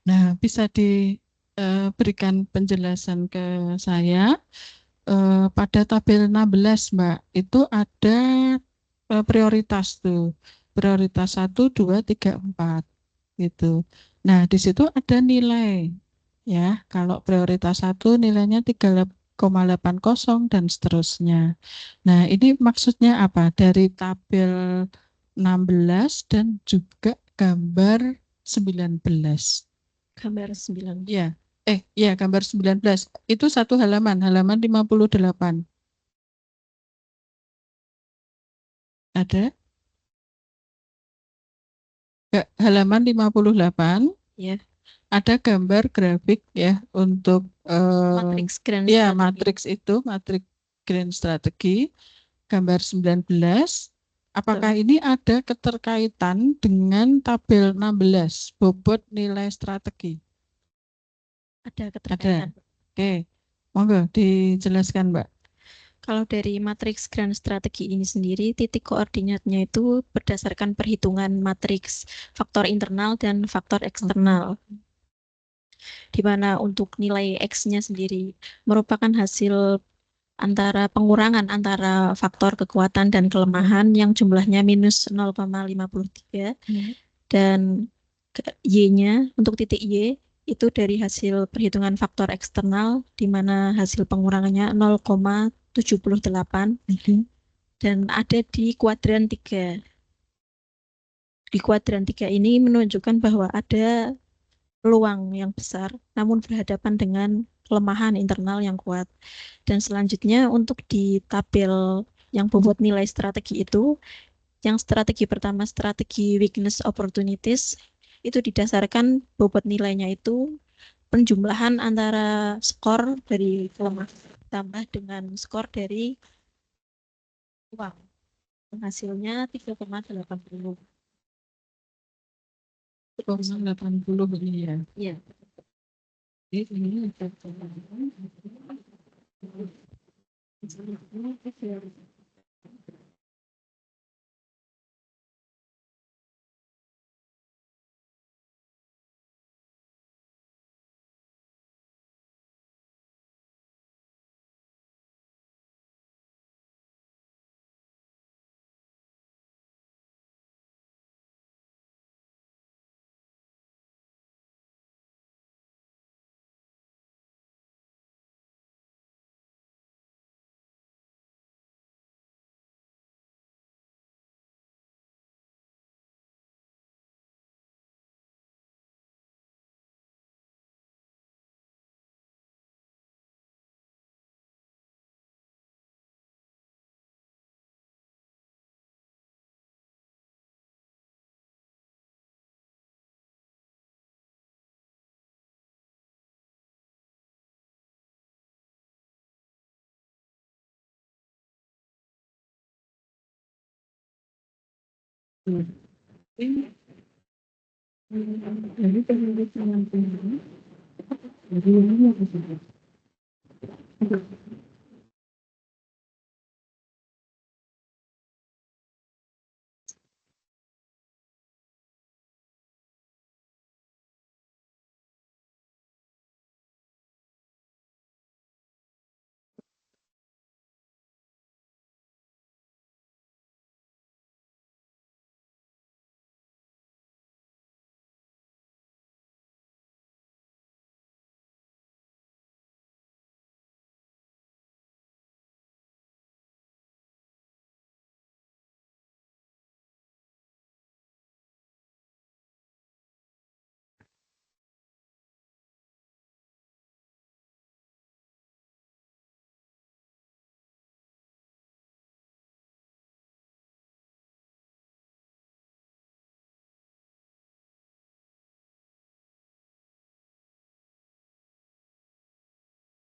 Nah, bisa diberikan penjelasan ke saya. Pada tabel 16 Mbak, itu ada prioritas tuh. Prioritas 1, 2, 3, 4 gitu. Nah, di situ ada nilai ya. Kalau prioritas 1 nilainya 3,80 dan seterusnya. Nah, ini maksudnya apa? Dari tabel 16 dan juga gambar 19. Gambar 9. Ya, ya gambar 19. Itu satu halaman, halaman 58. Ada? Halaman 58 Ya, ada gambar grafik ya untuk matriks grand ya strategi. matriks itu, matriks grand strategi, gambar 19. Apakah Betul. ini ada keterkaitan dengan tabel 16, bobot nilai strategi? Ada Ada. keterkaitan. Oke, monggo dijelaskan, Mbak. Kalau dari matriks grand strategi ini sendiri, titik koordinatnya itu berdasarkan perhitungan matriks faktor internal dan faktor eksternal, di mana untuk nilai X-nya sendiri merupakan hasil antara pengurangan antara faktor kekuatan dan kelemahan yang jumlahnya minus 0,53 dan Y-nya untuk titik Y itu dari hasil perhitungan faktor eksternal di mana hasil pengurangannya 0,78 dan ada di kuadran 3. Di kuadran 3 ini menunjukkan bahwa ada peluang yang besar namun berhadapan dengan kelemahan internal yang kuat. Dan selanjutnya untuk di tabel yang bobot nilai strategi itu, yang strategi pertama strategi weakness opportunities itu didasarkan bobot nilainya itu penjumlahan antara skor dari kelemahan tambah dengan skor dari uang. Hasilnya 3,80. 80 ini ya. Ya, Ini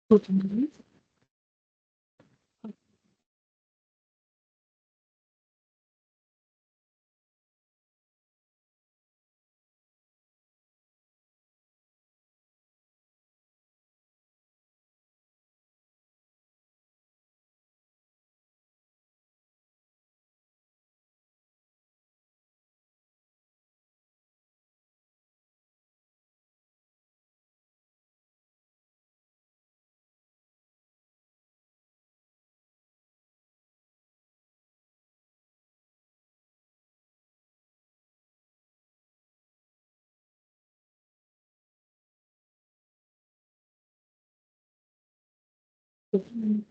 Bu Ani. Bu Ani.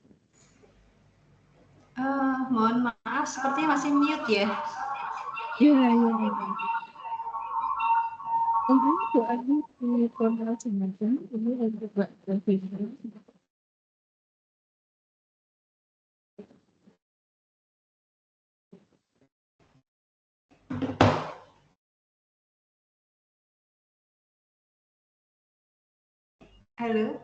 Mohon maaf, sepertinya masih mute ya. Iya, iya. Ini Bu Ani di Pondok Jembatan, ini untuk Mbak Davina. Halo.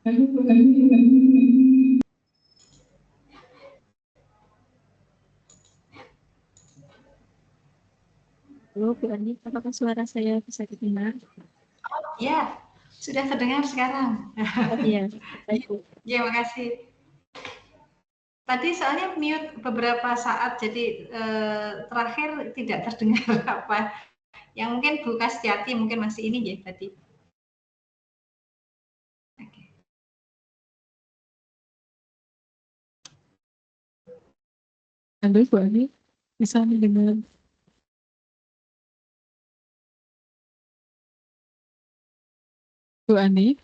Halo Bu Ani. Halo Bu Ani, apakah suara saya bisa didengar? Ya, sudah terdengar sekarang. Oh iya, baik Bu. Ya, makasih. Tadi soalnya mute beberapa saat, jadi terakhir tidak terdengar apa. Yang mungkin Bu Kastiati mungkin masih ini ya tadi. Oke. Halo Bu Ani, bisa mendengar Bu Ani?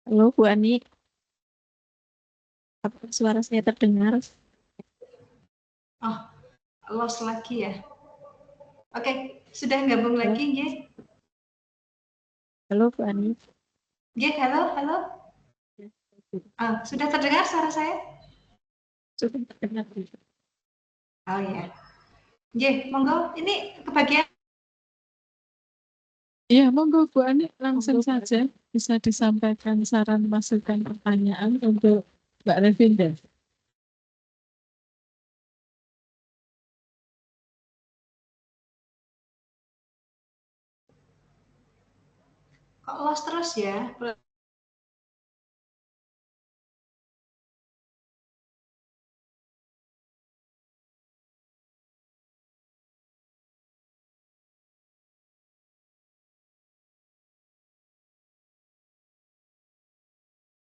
Halo Bu Ani, apakah suara saya terdengar? Oh, lost lagi ya. Oke, sudah gabung Halo, lagi ya. halo Bu Ani. Ya, halo, halo. Sudah terdengar suara saya? Sudah terdengar Bu. Oh ya. Ya, monggo. Ini kebagian. Iya, monggo Bu Ani langsung Monggo, Bu saja Ani. bisa disampaikan saran masukan pertanyaan untuk Mbak Revinda. Kok lost terus ya?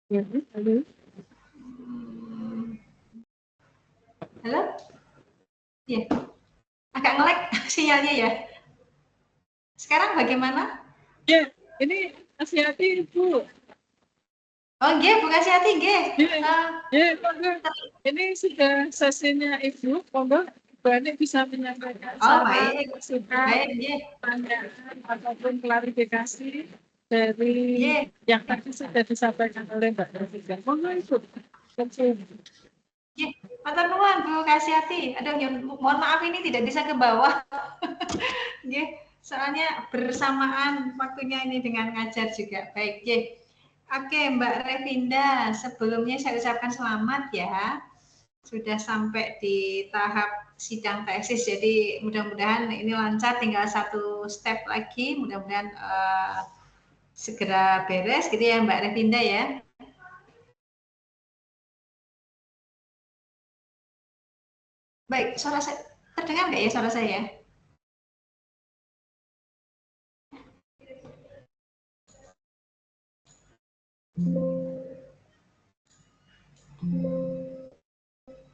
Ya, halo. Halo? Ya, agak nge-lag sinyalnya ya. Sekarang bagaimana? Ya, ini hati-hati Bu. Oh, nggih, Bu Kasyati nggih. Ya, ya, monggo. Ini sudah sesinya Ibu, monggo Bu Ani bisa menyampaikan Oh, saran, baik. masukan, Baik, nggih. pertanyaan, ataupun klarifikasi dari Nggih. yang tadi sudah disampaikan oleh Mbak Revinda. Monggo Ibu. Langsung. Nggih, matur nuwun Bu Kasyati. Aduh, mohon maaf ini tidak bisa ke bawah. Nggih, soalnya bersamaan waktunya ini dengan ngajar juga. Baik, nggih. Oke, Mbak Revinda, sebelumnya saya ucapkan selamat ya. Sudah sampai di tahap sidang tesis, jadi mudah-mudahan ini lancar, tinggal satu step lagi, mudah-mudahan segera beres gitu ya Mbak Revinda ya. Baik, suara saya terdengar nggak ya suara saya?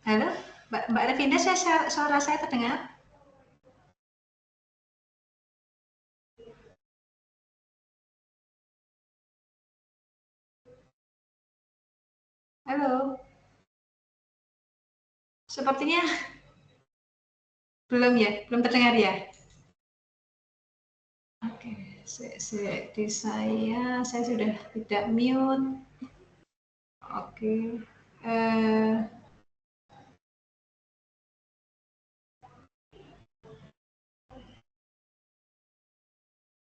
Halo, Mbak Revinda, suara saya terdengar? Halo, sepertinya belum ya, belum terdengar ya. Oke, di saya sudah tidak mute. Oke, eh,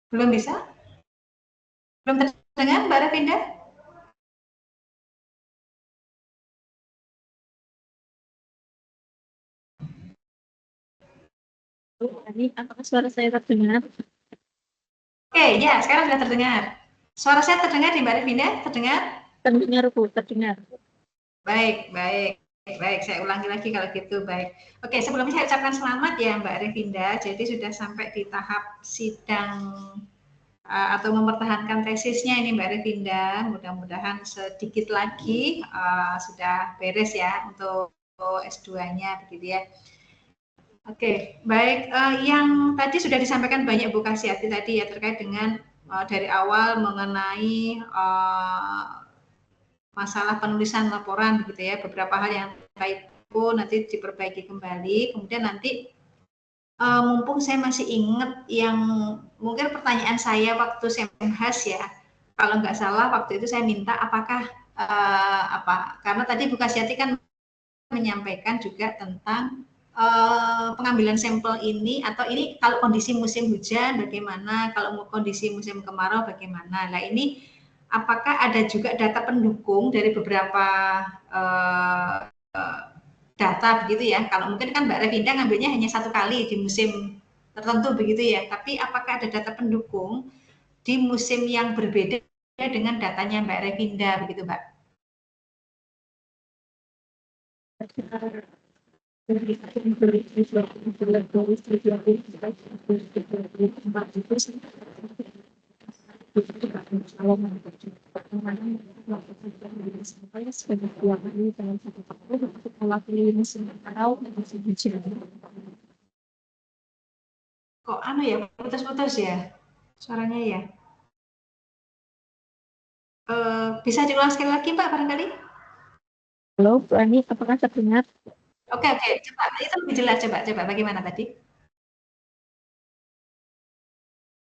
belum bisa? Belum terdengar, Mbak Revinda? Ini apakah suara saya terdengar? Oke, ya, sekarang sudah terdengar. Suara saya terdengar di Mbak Revinda? Terdengar? Terdengar, Bu, terdengar. Baik, baik. Baik, saya ulangi lagi kalau gitu. Baik. Oke, sebelumnya saya ucapkan selamat ya Mbak Revinda. Jadi sudah sampai di tahap sidang atau mempertahankan tesisnya ini Mbak Revinda. Mudah-mudahan sedikit lagi sudah beres ya untuk S2-nya begitu ya. Oke, baik. Yang tadi sudah disampaikan banyak Bu Kasiati tadi ya terkait dengan dari awal mengenai masalah penulisan laporan begitu ya, beberapa hal yang typo nanti diperbaiki kembali. Kemudian nanti mumpung saya masih ingat yang mungkin pertanyaan saya waktu Semhas ya, kalau nggak salah waktu itu saya minta apakah karena tadi Bu Kasiati kan menyampaikan juga tentang pengambilan sampel ini atau ini kalau kondisi musim hujan bagaimana, kalau kondisi musim kemarau bagaimana. Nah ini apakah ada juga data pendukung dari beberapa uh, data begitu ya? Kalau mungkin kan Mbak Revinda ngambilnya hanya satu kali di musim tertentu begitu ya. Tapi apakah ada data pendukung di musim yang berbeda dengan datanya Mbak Revinda begitu Mbak? Kok anu ya, putus-putus ya suaranya ya? Bisa diulang sekali lagi Pak barangkali? Halo, Bu Ani, apakah terdengar? Oke, coba itu lebih jelas coba bagaimana tadi?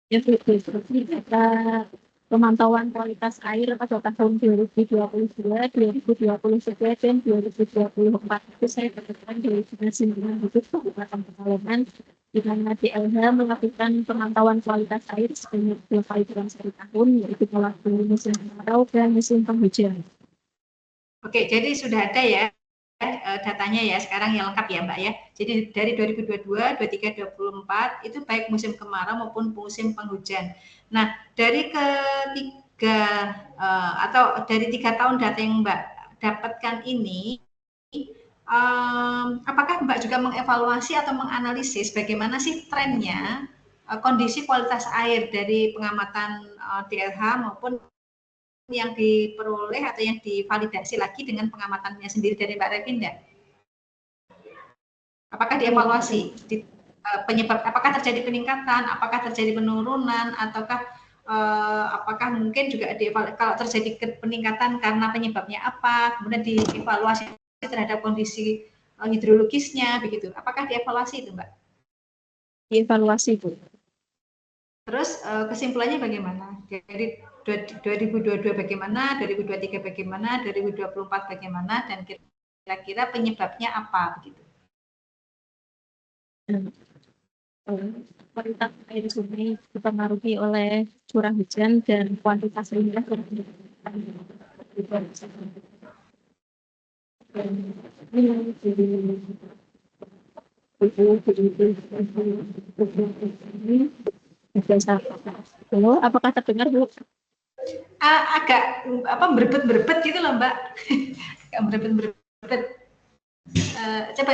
Ya, data pemantauan kualitas air pada tahun 2022, 2023, dan 2024 itu saya dapatkan dari Dinas Lingkungan Hidup Kabupaten Pekalongan, di mana DLH melakukan pemantauan kualitas air sebanyak 2 kali dalam 1 tahun, yaitu melalui musim kemarau dan musim penghujan. Oke, jadi sudah ada ya datanya ya sekarang yang lengkap ya Mbak ya. Jadi dari 2022, 23, 24 itu baik musim kemarau maupun musim penghujan. Nah dari ketiga atau dari 3 tahun data yang Mbak dapatkan ini, apakah Mbak juga mengevaluasi atau menganalisis bagaimana sih trennya kondisi kualitas air dari pengamatan DLH maupun yang diperoleh atau yang divalidasi lagi dengan pengamatannya sendiri dari Mbak Revinda? Apakah dievaluasi penyebab, apakah terjadi peningkatan, apakah terjadi penurunan, ataukah apakah mungkin juga kalau terjadi peningkatan karena penyebabnya apa, kemudian dievaluasi terhadap kondisi hidrologisnya begitu. Apakah dievaluasi itu Mbak? Dievaluasi, Bu. Terus kesimpulannya bagaimana? Dari 2022 bagaimana, 2023 bagaimana, 2024 bagaimana, dan kira-kira penyebabnya apa begitu? Kualitas air sungai dipengaruhi oleh curah hujan dan kuantitas limbah. Halo, apakah terdengar, Bu? Agak berebet-berebet gitu loh Mbak. Agak berebet-berebet. Coba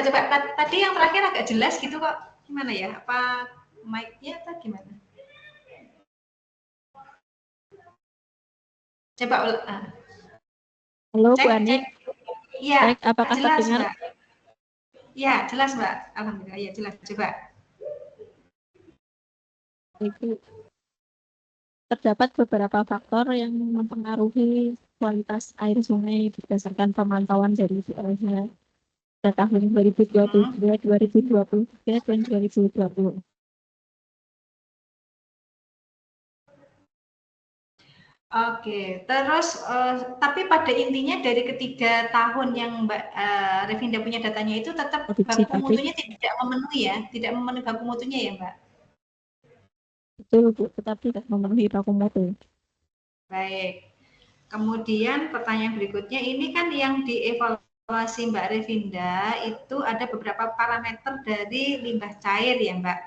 tadi yang terakhir agak jelas gitu kok. Gimana ya? Apa mic-nya atau gimana? Coba Halo Bu cek Ani, cek. Iya, baik apakah jelas terdengar? Mbak. Iya, jelas Mbak. Alhamdulillah, ya jelas. Coba. Itu terdapat beberapa faktor yang mempengaruhi kualitas air sungai berdasarkan pemantauan dari BLH pada tahun 2022, 2023, dan 2020. Oke, terus tapi pada intinya dari ketiga tahun yang Mbak Revinda punya datanya itu tetap Produksi baku pabrik, mutunya tidak memenuhi ya, tidak memenuhi baku mutunya ya Mbak. betul Bu, tetapi tidak memenuhi baku mutu. Baik. Kemudian pertanyaan berikutnya, ini kan yang dievaluasi Mbak Revinda itu ada beberapa parameter dari limbah cair ya Mbak.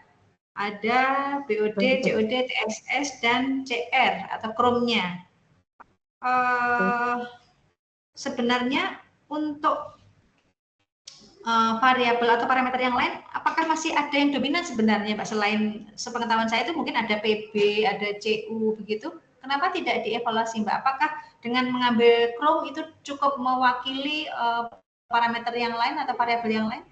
Ada BOD, COD, TSS, dan CR atau kromnya. Sebenarnya untuk variabel atau parameter yang lain, apakah masih ada yang dominan sebenarnya Mbak? Selain sepengetahuan saya itu mungkin ada PB, ada CU begitu. Kenapa tidak dievaluasi Mbak? Apakah dengan mengambil krom itu cukup mewakili parameter yang lain atau variabel yang lain?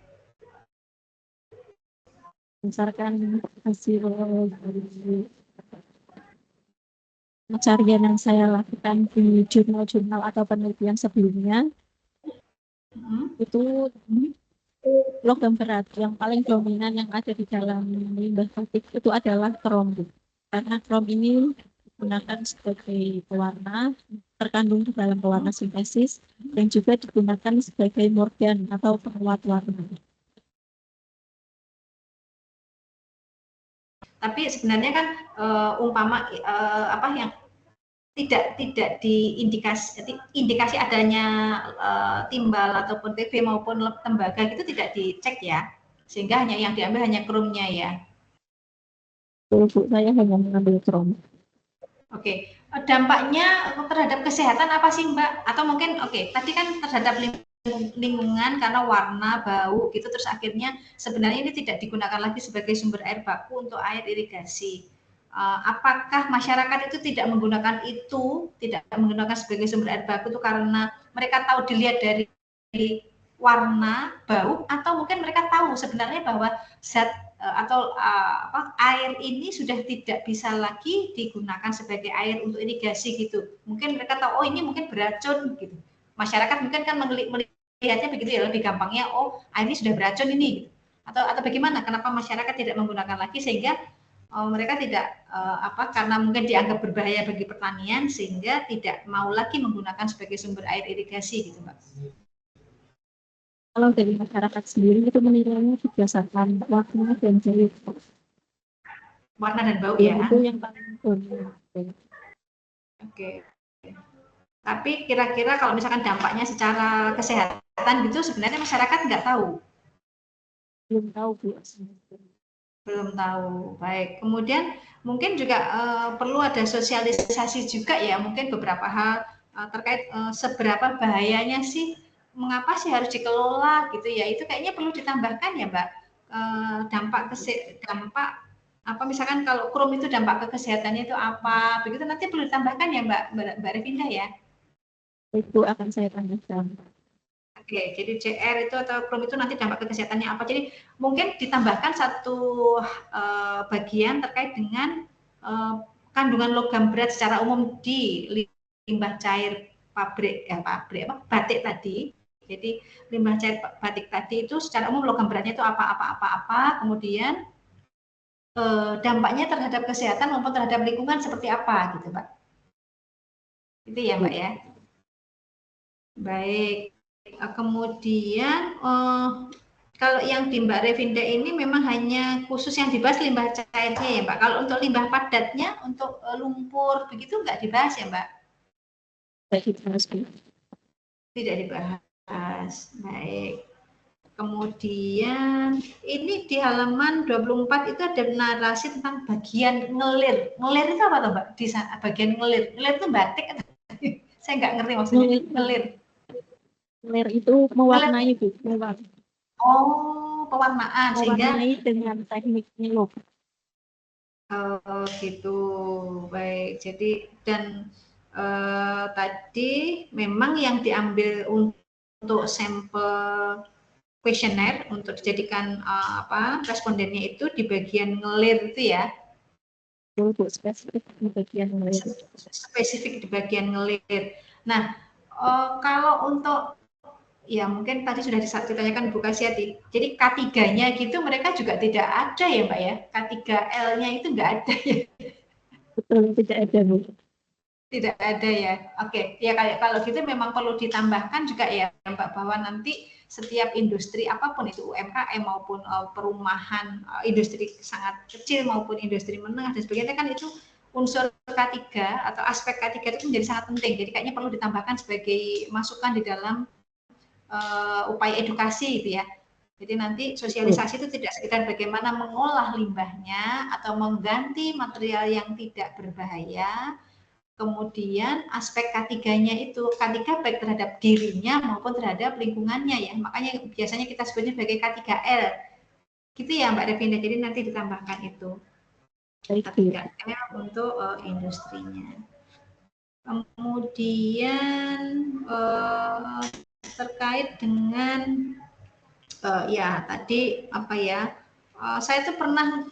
Berdasarkan hasil dari pencarian yang saya lakukan di jurnal-jurnal atau penelitian sebelumnya, itu logam berat yang paling dominan yang ada di dalam limbah plastik itu adalah krom. Karena krom ini digunakan sebagai pewarna, terkandung di dalam pewarna sintesis, dan juga digunakan sebagai morgan atau penguat warna. Tapi sebenarnya kan umpama apa yang tidak indikasi adanya timbal ataupun TB maupun tembaga itu tidak dicek ya, sehingga hanya yang diambil hanya kromnya ya. Saya hanya mengambil krom. Oke, dampaknya terhadap kesehatan apa sih Mbak? Atau mungkin tadi kan terhadap lingkungan karena warna, bau gitu, terus akhirnya sebenarnya ini tidak digunakan lagi sebagai sumber air baku untuk air irigasi. Apakah masyarakat itu tidak menggunakan sebagai sumber air baku itu karena mereka tahu dilihat dari warna, bau, atau mungkin mereka tahu sebenarnya bahwa zat atau air ini sudah tidak bisa lagi digunakan sebagai air untuk irigasi gitu. Mungkin mereka tahu, oh ini mungkin beracun gitu. Masyarakat mungkin kan melihatnya begitu ya, lebih gampangnya, oh air ini sudah beracun ini. Atau bagaimana? Kenapa masyarakat tidak menggunakan lagi sehingga mereka tidak karena mungkin dianggap berbahaya bagi pertanian sehingga tidak mau lagi menggunakan sebagai sumber air irigasi gitu, Mbak. Kalau dari masyarakat sendiri itu menilainya berdasarkan warna dan bau. Warna dan bau ya. ya. Itu yang paling dominan. Oke. Tapi kira-kira kalau misalkan dampaknya secara kesehatan gitu sebenarnya masyarakat nggak tahu. Belum tahu Bu. Belum tahu. Baik. Kemudian mungkin juga perlu ada sosialisasi juga ya. Mungkin beberapa hal terkait seberapa bahayanya sih, mengapa sih harus dikelola gitu ya. Itu kayaknya perlu ditambahkan ya Mbak. Dampak apa misalkan kalau krom itu dampak ke kesehatannya itu apa? Begitu nanti perlu ditambahkan ya Mbak Revinda ya. Itu akan saya tanyakan. Oke, jadi CR itu atau krom itu nanti dampak ke kesehatannya apa? Jadi mungkin ditambahkan satu bagian terkait dengan kandungan logam berat secara umum di limbah cair batik tadi. Jadi limbah cair batik tadi itu secara umum logam beratnya itu apa. Kemudian dampaknya terhadap kesehatan maupun terhadap lingkungan seperti apa gitu, Pak. Itu ya, Mbak ya. Baik. Kemudian kalau yang di Mbak Revinda ini memang hanya khusus yang dibahas limbah cairnya ya Mbak. Kalau untuk limbah padatnya, untuk lumpur begitu nggak dibahas ya Mbak? Tidak dibahas. Baik. Kemudian ini di halaman 24 itu ada narasi tentang bagian ngelir. Ngelir itu apa tuh Mbak? Di bagian ngelir. Ngelir itu batik atau saya nggak ngerti maksudnya. Ngelir. Ngelir itu mewarnai Bu. Oh, pewarnaan sehingga mewarnai dengan teknik ngelop. gitu. Baik. Jadi dan tadi memang yang diambil untuk sampel kuesioner untuk dijadikan respondennya itu di bagian ngelir itu ya. Bu, spesifik di bagian ngelir. Spesifik di bagian ngelir. Nah, kalau untuk ya mungkin tadi sudah ditanyakan Bu Kasiati. Jadi K3-nya gitu mereka juga tidak ada ya Mbak ya. K3L-nya itu enggak ada ya. Betul, tidak ada Bu. Tidak ada ya. Oke, ya kalau gitu memang perlu ditambahkan juga ya Mbak bahwa nanti setiap industri apapun itu UMKM maupun perumahan industri sangat kecil maupun industri menengah dan sebagainya kan itu unsur K3 atau aspek K3 itu menjadi sangat penting. Jadi kayaknya perlu ditambahkan sebagai masukan di dalam upaya edukasi gitu ya. Jadi nanti sosialisasi itu tidak sekedar bagaimana mengolah limbahnya atau mengganti material yang tidak berbahaya. Kemudian aspek K3-nya itu, K3 baik terhadap dirinya maupun terhadap lingkungannya ya. Makanya biasanya kita sebutnya sebagai K3L. Gitu ya Mbak Devina, jadi nanti ditambahkan itu. K3L untuk industrinya. Kemudian terkait dengan ya tadi apa ya, saya tuh pernah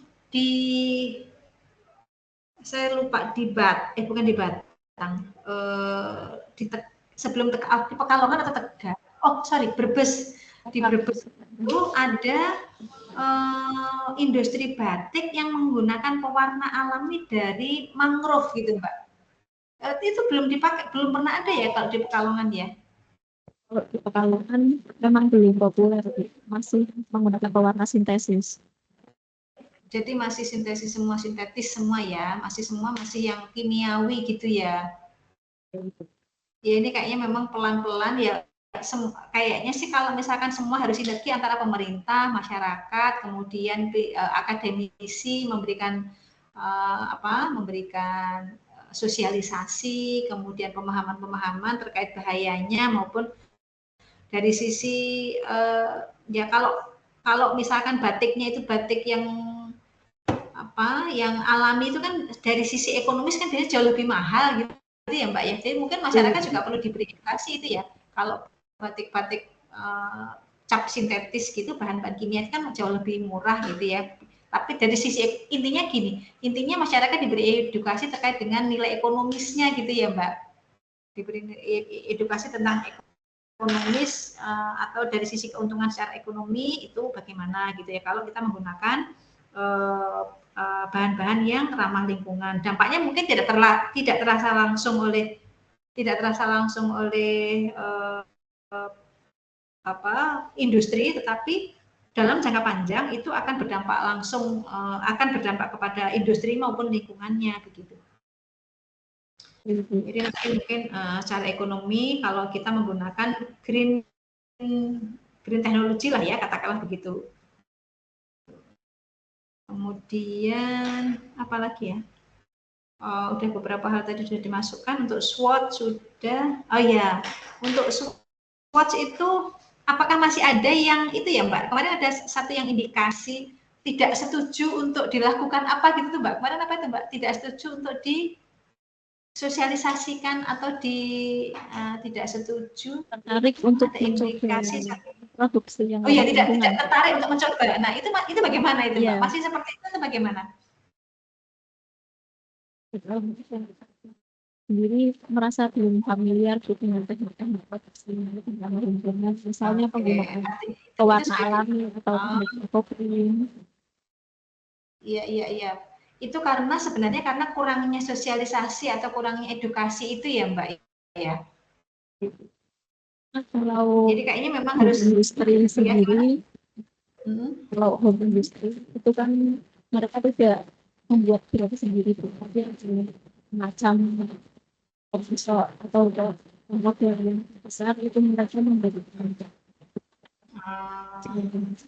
saya lupa bukan di Batang, sebelum di Pekalongan atau Tegal. Oh sorry, Brebes. Di Brebes itu ada industri batik yang menggunakan pewarna alami dari mangrove gitu Mbak. Itu belum dipakai, belum pernah ada ya kalau di Pekalongan ya. Kalau di Pekalongan memang belum populer, masih menggunakan pewarna sintesis. Jadi masih sintetis semua ya, masih yang kimiawi gitu ya. Ya ini kayaknya memang pelan-pelan ya, kayaknya sih kalau misalkan semua harus sinergi antara pemerintah, masyarakat, kemudian akademisi memberikan memberikan sosialisasi, kemudian pemahaman-pemahaman terkait bahayanya maupun dari sisi ya kalau misalkan batiknya itu batik yang alami itu kan dari sisi ekonomis kan dia jauh lebih mahal gitu ya Mbak ya. Jadi mungkin masyarakat juga perlu diberi edukasi itu ya. Kalau batik-batik cap sintetis gitu bahan-bahan kimia kan jauh lebih murah gitu ya. Tapi dari sisi intinya gini, intinya masyarakat diberi edukasi terkait dengan nilai ekonomisnya gitu ya Mbak. Diberi edukasi tentang ekonomis atau dari sisi keuntungan secara ekonomi itu bagaimana gitu ya kalau kita menggunakan bahan-bahan yang ramah lingkungan. Dampaknya mungkin tidak terasa langsung oleh industri, tetapi dalam jangka panjang itu akan berdampak langsung kepada industri maupun lingkungannya begitu. Jadi nanti mungkin secara ekonomi kalau kita menggunakan green technology lah ya katakanlah begitu. Kemudian apalagi ya? Udah beberapa hal tadi sudah dimasukkan. Untuk SWOT sudah. Oh ya, untuk SWOT itu apakah masih ada yang itu ya Mbak? Kemarin ada satu yang indikasi tidak setuju untuk dilakukan apa gitu tuh Mbak? Kemarin apa itu Mbak? Tidak setuju untuk disosialisasikan atau tidak setuju. Tertarik untuk ada indikasi produksi yang oh ya tidak tertarik untuk mencoba. Nah itu bagaimana itu Mbak? Masih seperti itu atau bagaimana? Sendiri merasa belum familiar dengan teknik-teknik produksi yang lingkungan, misalnya penggunaan pewarna alami atau teknik. Iya. Itu sebenarnya karena kurangnya sosialisasi atau kurangnya edukasi itu ya Mbak ya. Kalau jadi kayaknya memang harus industri sendiri, kalau home industry itu kan mereka tidak membuat produk sendiri, tapi macam profesor atau model yang besar itu mereka memberikan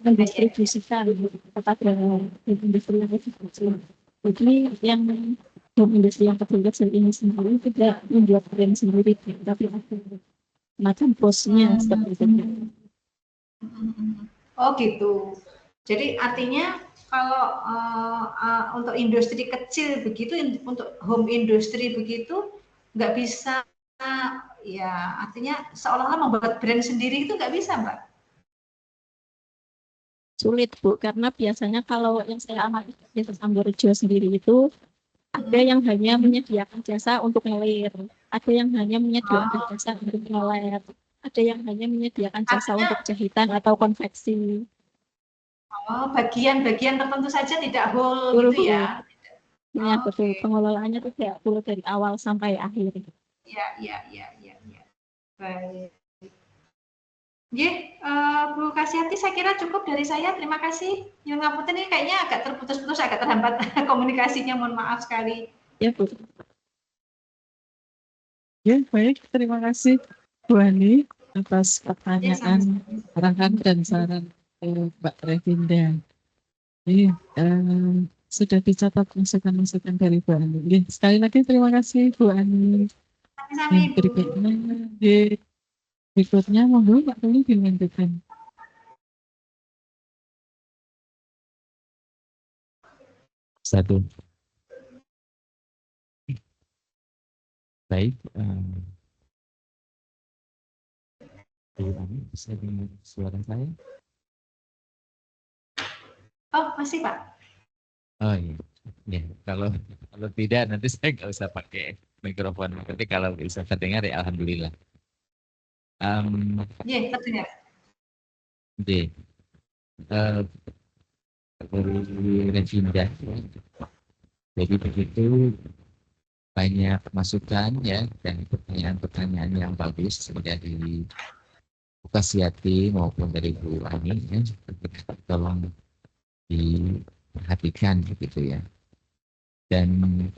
mendistribusikan kepada industri yang kecil. Jadi yang industri yang kecil ini sendiri tidak membuat brand sendiri, tapi macam bosnya seperti itu. Oh gitu. Jadi artinya kalau untuk industri kecil begitu, untuk home industry begitu, nggak bisa, ya artinya seolah-olah membuat brand sendiri itu nggak bisa, Mbak? Sulit Bu, karena biasanya kalau yang saya amati di Desa Samborejo sendiri itu ada yang hanya menyediakan jasa untuk ngelir, ada yang hanya menyediakan Oh, jasa untuk ngeler, ada yang hanya menyediakan jasa artinya untuk jahitan atau konveksi. bagian-bagian tertentu saja, tidak whole Betul, gitu Bu. ya? Ya, betul. Oke, Pengelolaannya tidak full dari awal sampai akhir. ya, ya, ya, ya, ya. Baik. Nggih, Bu Kasiati, saya kira cukup dari saya. Terima kasih. Nyuwun ngapunten, ini kayaknya agak terputus-putus, agak terhambat komunikasinya. Mohon maaf sekali. Ya, Bu. Ya, baik. Terima kasih Bu Ani atas Ya, pertanyaan, sama-sama. arahan dan saran Mbak Revinda. Ini sudah dicatat masukan-masukan dari Bu Ani. Ya, sekali lagi terima kasih Bu Ani. Sami-sami, Yang Bu. berikutnya monggo Pak Tuli dilanjutkan. Satu. Baik. Bu Ani, bisa dengar suara saya? Oh, masih, Pak. Oh iya. Ya, kalau tidak nanti saya nggak usah pakai mikrofon. Tapi kalau bisa terdengar ya alhamdulillah. Ya, terdengar. Oke. Eh, dari Revinda. Jadi begitu banyak masukan ya dan pertanyaan-pertanyaan yang bagus dari Bu Kasiati maupun dari Bu Ani ya. Tolong diperhatikan begitu ya. Dan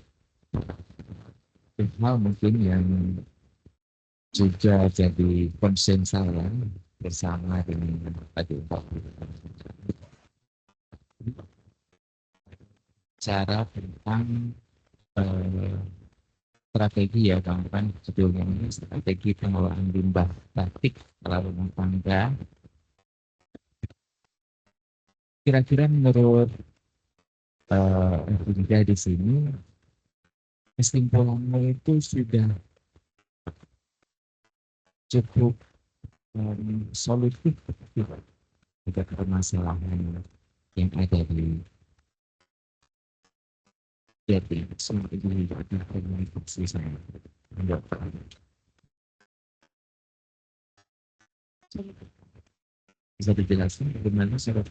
hal mungkin yang juga jadi concern saya bersama dengan Pak Dewa, cara tentang strategi ya kawan-kawan, sebetulnya ini strategi pengelolaan limbah plastik kalau rumah tangga. Kira-kira menurut Bunda di sini kesimpulannya itu sudah cukup solutif tidak permasalahan yang ada di jadi semua ini ada komunikasi saya bisa dijelaskan bagaimana cara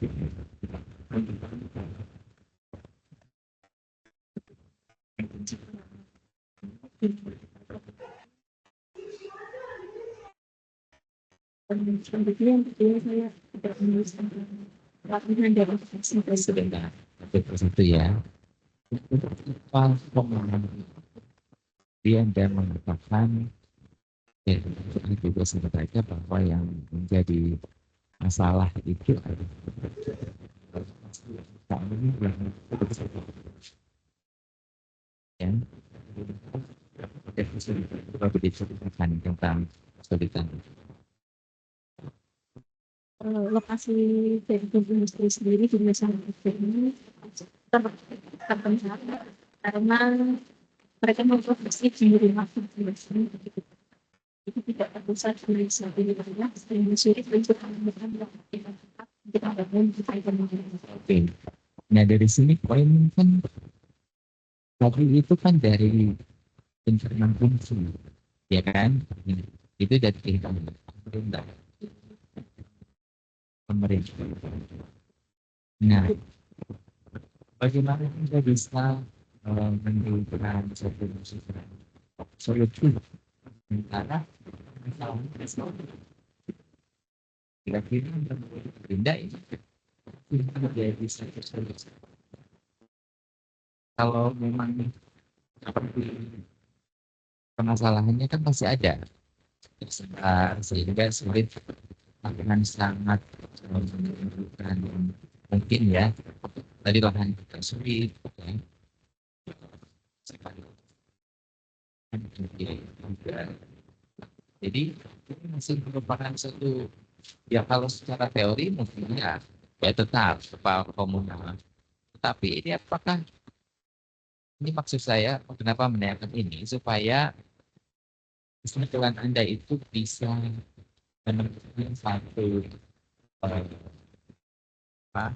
Selanjutnya, saya tidak menuliskan latihan dari sebentar satu ya untuk pemahaman dia dan mengatakan juga sebenarnya bahwa yang menjadi masalah itu ya diceritakan tentang kesulitan lokasi dari industri sendiri di desa ini terpencar karena mereka memproduksi di rumah masing-masing. Itu tidak terpusat di satu wilayah, sehingga sulit untuk menemukan lokasi yang tepat untuk membangun kaitan. oke. Nah dari sini poin kan tadi itu kan dari pencernaan fungsi ya kan itu dari pemerintah pemerintah. Nah bagaimana kita bisa menemukan satu solusi antara kira-kira benda ini menjadi satu solusi. Kalau memang seperti permasalahannya kan masih ada sehingga sulit akan sangat menentukan mungkin ya tadi lahan kita sulit ya. Jadi ini masih merupakan satu Ya kalau secara teori mungkin ya tetap komunal. Tapi ini apakah ini maksud saya kenapa menanyakan ini supaya kesimpulan Anda itu bisa menemukan satu eh, apa,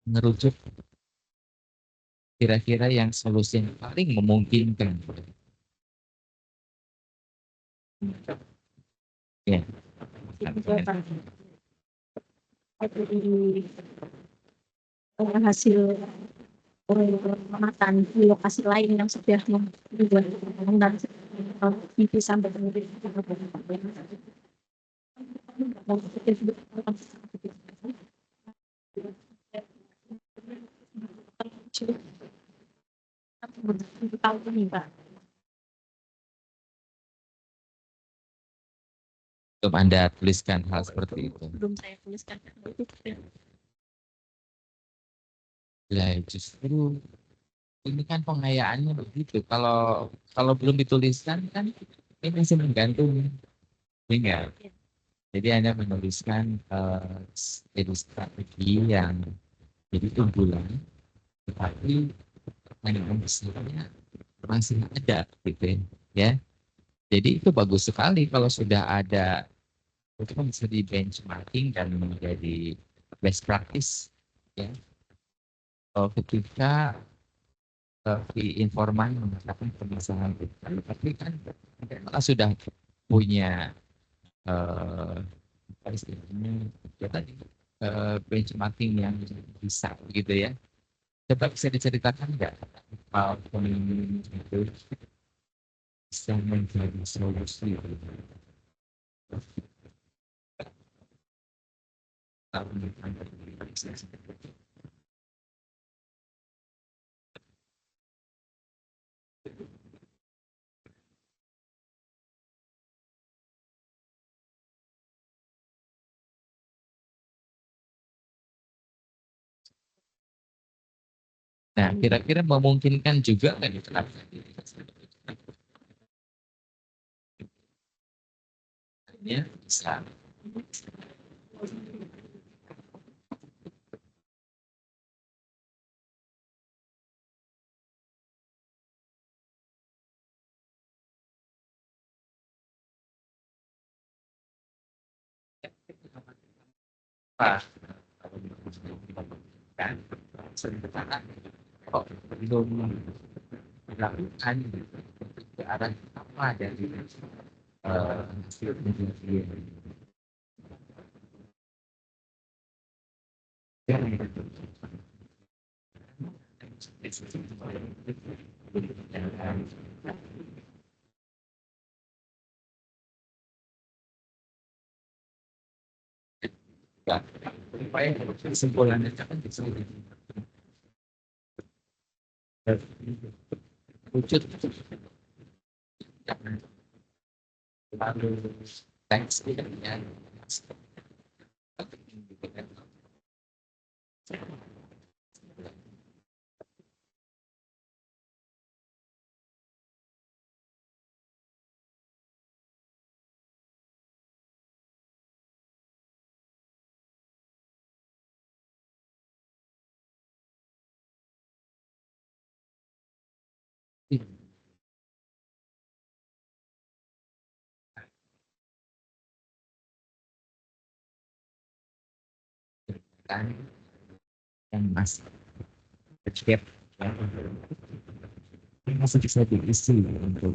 ngerucut kira-kira yang solusi yang paling memungkinkan. Ya. Hasil pengamatan di lokasi lain yang sudah membuat dan itu sampai kemudian tahun ini Pak. Untuk Anda tuliskan hal seperti itu. Belum saya tuliskan itu. Ya justru ini kan pengayaannya begitu. Kalau belum dituliskan kan ini masih menggantung, enggak. Jadi Anda menuliskan strategi yang jadi unggulan, tetapi pertanyaan besarnya masih ada, gitu ya. Jadi itu bagus sekali kalau sudah ada, itu kan bisa di benchmarking dan menjadi best practice, ya. Ketika si informan mengatakan permasalahan itu, tapi kan mereka sudah punya istilahnya ya tadi benchmarking yang bisa gitu ya. Coba bisa diceritakan nggak hal pemimpin itu bisa menjadi solusi nah kira-kira memungkinkan juga kan diterapkan ya bisa. Pak, kan sering bertanya kok belum dilakukan ke arah apa dari hasil penelitian ya, supaya kesimpulannya kan bisa wujud lalu teks ya. Kan yang masih kecil masih bisa diisi untuk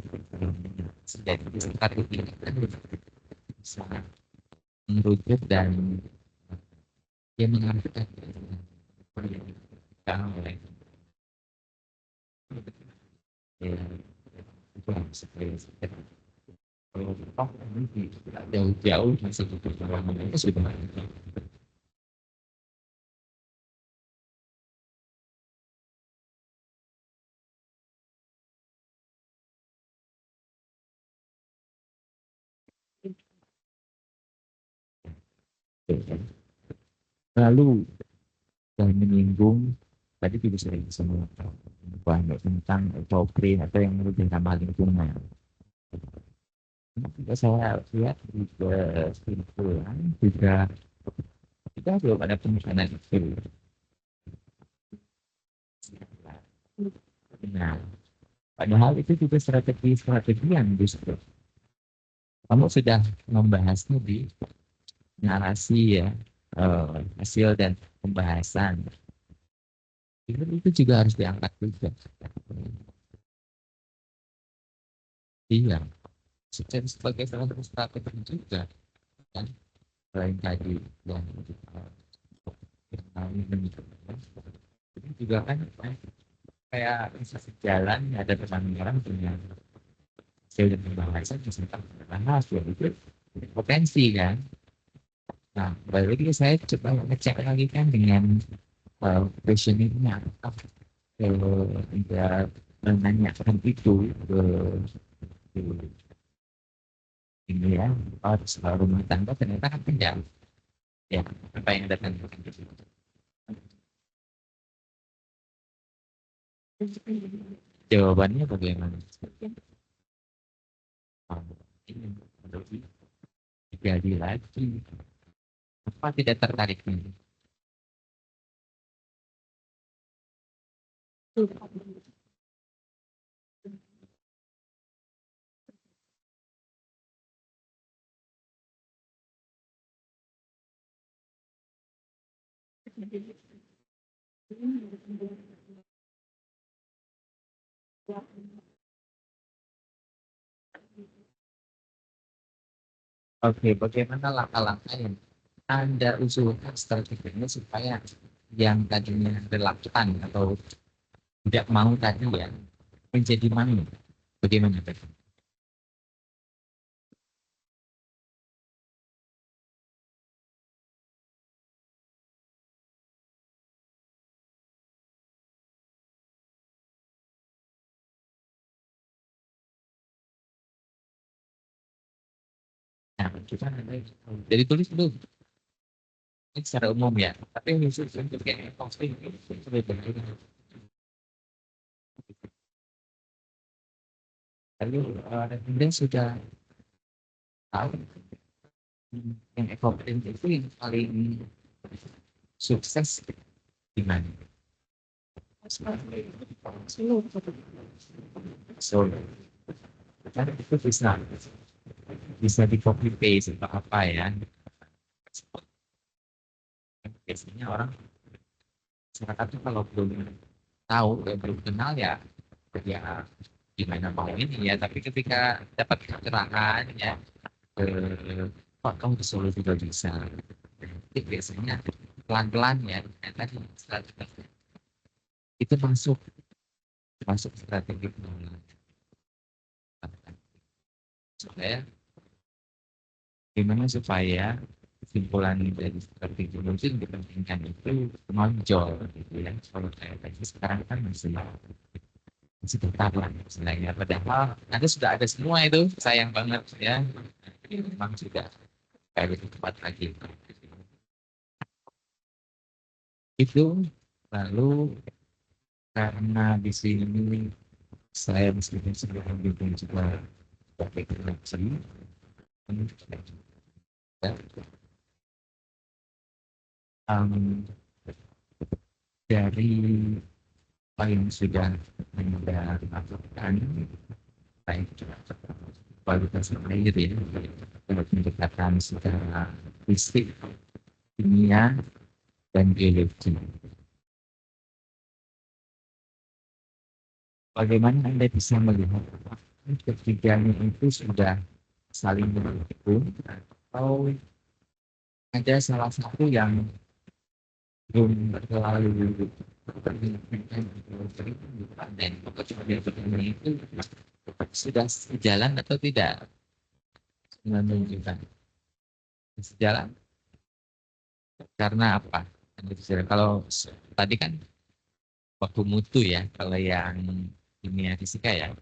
jadi sekitar ini kan bisa merujuk dan dia mengartikan oleh ya itu harus kalau tidak jauh-jauh masih butuh pengalaman itu sudah lalu yang menyinggung tadi juga sering semua banyak tentang doktrin atau yang lebih ramah lingkungan Ini juga saya lihat di kesimpulan juga kita belum ada pemesanan itu. Nah, padahal itu juga strategi yang justru kamu sudah membahasnya di narasi ya, hasil dan pembahasan. Itu juga harus diangkat juga. Iya, sebagai salah satu strategi juga kan, selain tadi yang itu juga kan kayak bisa sejalan ada orang dengan hasil dan pembahasan tentang bahas ya itu potensi kan. Nah, balik lagi saya coba ngecek lagi kan dengan questionnaire-nya apakah tidak menanyakan itu ke ini ya rumah tangga ternyata kan tidak ya apa yang datang jawabannya bagaimana? Ini lebih jadi lagi apa tidak tertarik ini? Oke, bagaimana langkah-langkah yang Anda usulkan strateginya supaya yang tadinya reluctant atau tidak mau tadi ya menjadi mau? Bagaimana tadi? Nah, kita jadi tulis dulu ini secara umum ya, tapi khusus untuk yang posting itu sudah berbeda. Lalu kemudian sudah tahu yang ekoprint itu yang paling sukses di mana? Solo. Kan itu bisa di copy paste atau apa ya. Biasanya orang masyarakat tuh kalau belum tahu ya belum kenal ya ya gimana mau ini ya tapi ketika dapat keterangan ya kok kamu di Solo juga bisa itu biasanya pelan-pelan ya tadi strategi itu masuk masuk strategi pengelolaan supaya gimana supaya kesimpulan dari strategi mungkin dipentingkan itu menonjol gitu ya kalau kayak tadi sekarang kan masih tetap lah istilahnya padahal Anda sudah ada semua itu sayang banget ya memang sudah kayak lebih tepat lagi itu lalu karena di sini saya meskipun sudah mendukung juga sebagai koneksi ya, um, dari apa yang sudah Anda lakukan baik kualitas air ya untuk pendekatan secara fisik, kimia, dan biologi. Bagaimana Anda bisa melihat ketiganya itu sudah saling mendukung atau ada salah satu yang belum terlalu terlihat dan kemudian itu sudah sejalan atau tidak menunjukkan sejalan karena apa? Kalau tadi kan waktu mutu ya, kalau yang kimia fisika ya,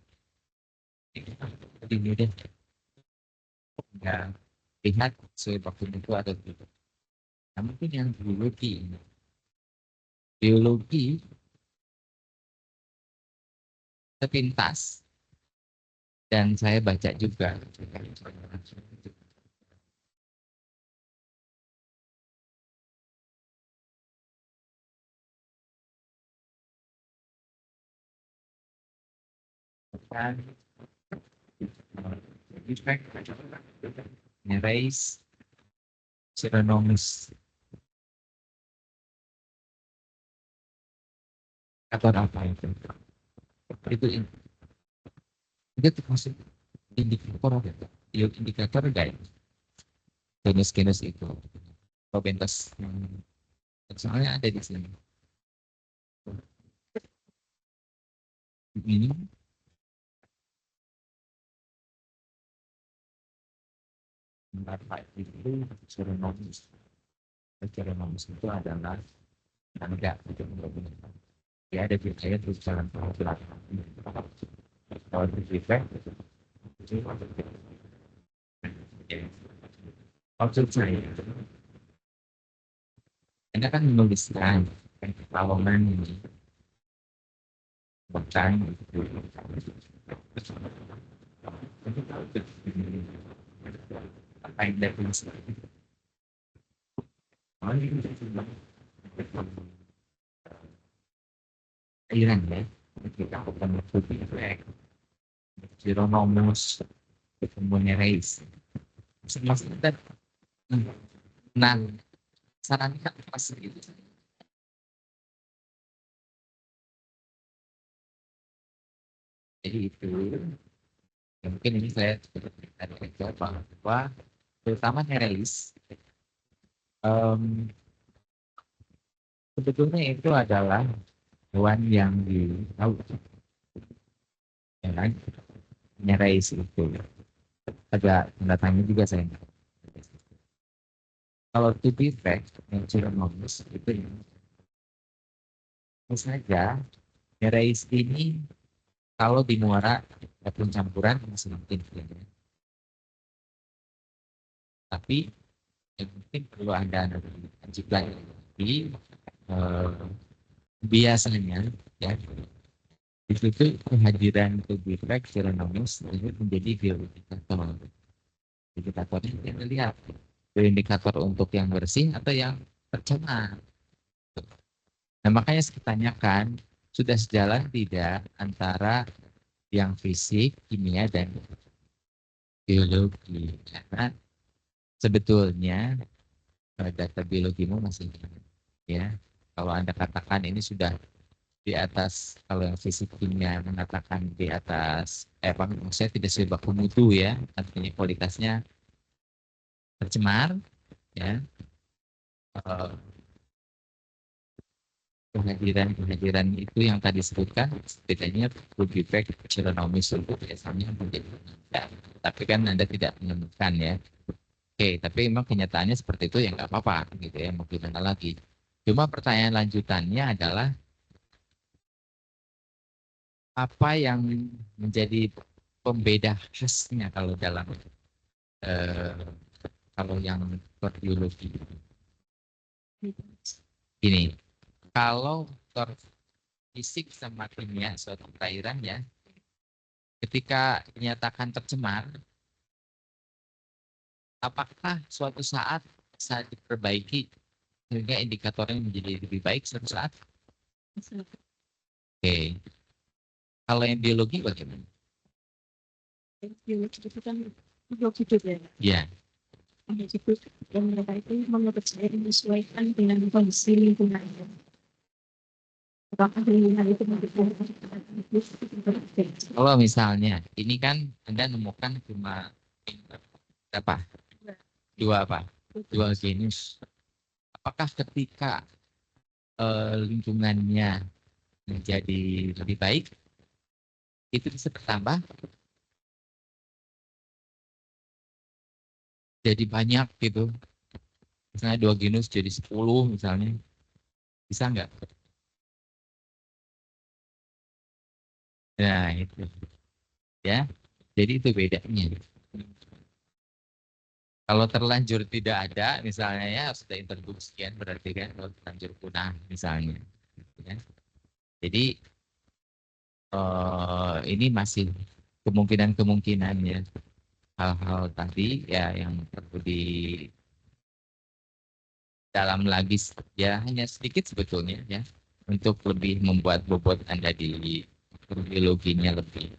ini deh nggak lihat sesuai waktu mutu atau tidak. Nah, mungkin yang biologi sepintas Dan saya baca juga. Dan efek raise Ceronomus atau apa itu termasuk indikator ya, indikator enggak ya? Genus-genus itu Probentus soalnya ada di sini ini itu Ceronomus. Ceronomus itu adalah tanda itu ya ada biaya terus jalan belakang kalau feedback maksud saya anda kan menuliskan perlawanan ini bukan apa yang definisi airan ya kita bukan feedback Ceronomus kemudian race maksudnya nah sarannya kan pas gitu jadi itu ya, mungkin ini saya dari aja bahwa terutama nereis sebetulnya itu adalah hewan yang tahu ya kan nereis itu agak tanda tanya juga saya kalau to be fact yang Ceronomus itu saja nereis ini kalau di muara ataupun campuran masih mungkin ya. Tapi yang mungkin perlu anda lanjut lagi biasanya ya itu kehadiran tubuh Ceronomus ini menjadi bioindikator. Indikatornya kita lihat bioindikator untuk yang bersih atau yang tercemar. Nah makanya saya tanyakan sudah sejalan tidak antara yang fisik, kimia dan biologi karena sebetulnya data biologimu masih ya kalau anda katakan ini sudah di atas kalau yang fisik kimia mengatakan di atas saya tidak sesuai baku mutu ya artinya kualitasnya tercemar ya kehadiran itu yang tadi disebutkan bedanya food defect Ceronomus itu biasanya menjadi tapi kan anda tidak menemukan ya oke tapi memang kenyataannya seperti itu ya nggak apa-apa gitu ya mau gimana lagi cuma pertanyaan lanjutannya adalah apa yang menjadi pembeda khasnya kalau dalam kalau yang biologi ini kalau faktor fisik sama kimia suatu cairan ya ketika dinyatakan tercemar apakah suatu saat bisa diperbaiki sehingga indikatornya menjadi lebih baik suatu saat oke kalau yang biologi bagaimana biologi itu kan biologi hidup ya ya hidup yang mereka itu menurut saya menyesuaikan dengan kondisi lingkungan apakah lingkungan itu mendukung kalau misalnya ini kan anda nemukan cuma berapa dua genus apakah ketika lingkungannya menjadi lebih baik itu bisa bertambah jadi banyak gitu misalnya 2 genus jadi 10 misalnya bisa nggak nah itu ya jadi itu bedanya kalau terlanjur tidak ada misalnya ya sudah interduksian berarti kan kalau terlanjur punah misalnya ya. Jadi ini masih kemungkinan-kemungkinannya. Hal-hal tadi ya yang perlu di dalam lagi ya hanya sedikit sebetulnya ya untuk lebih membuat bobot Anda di biologinya lebih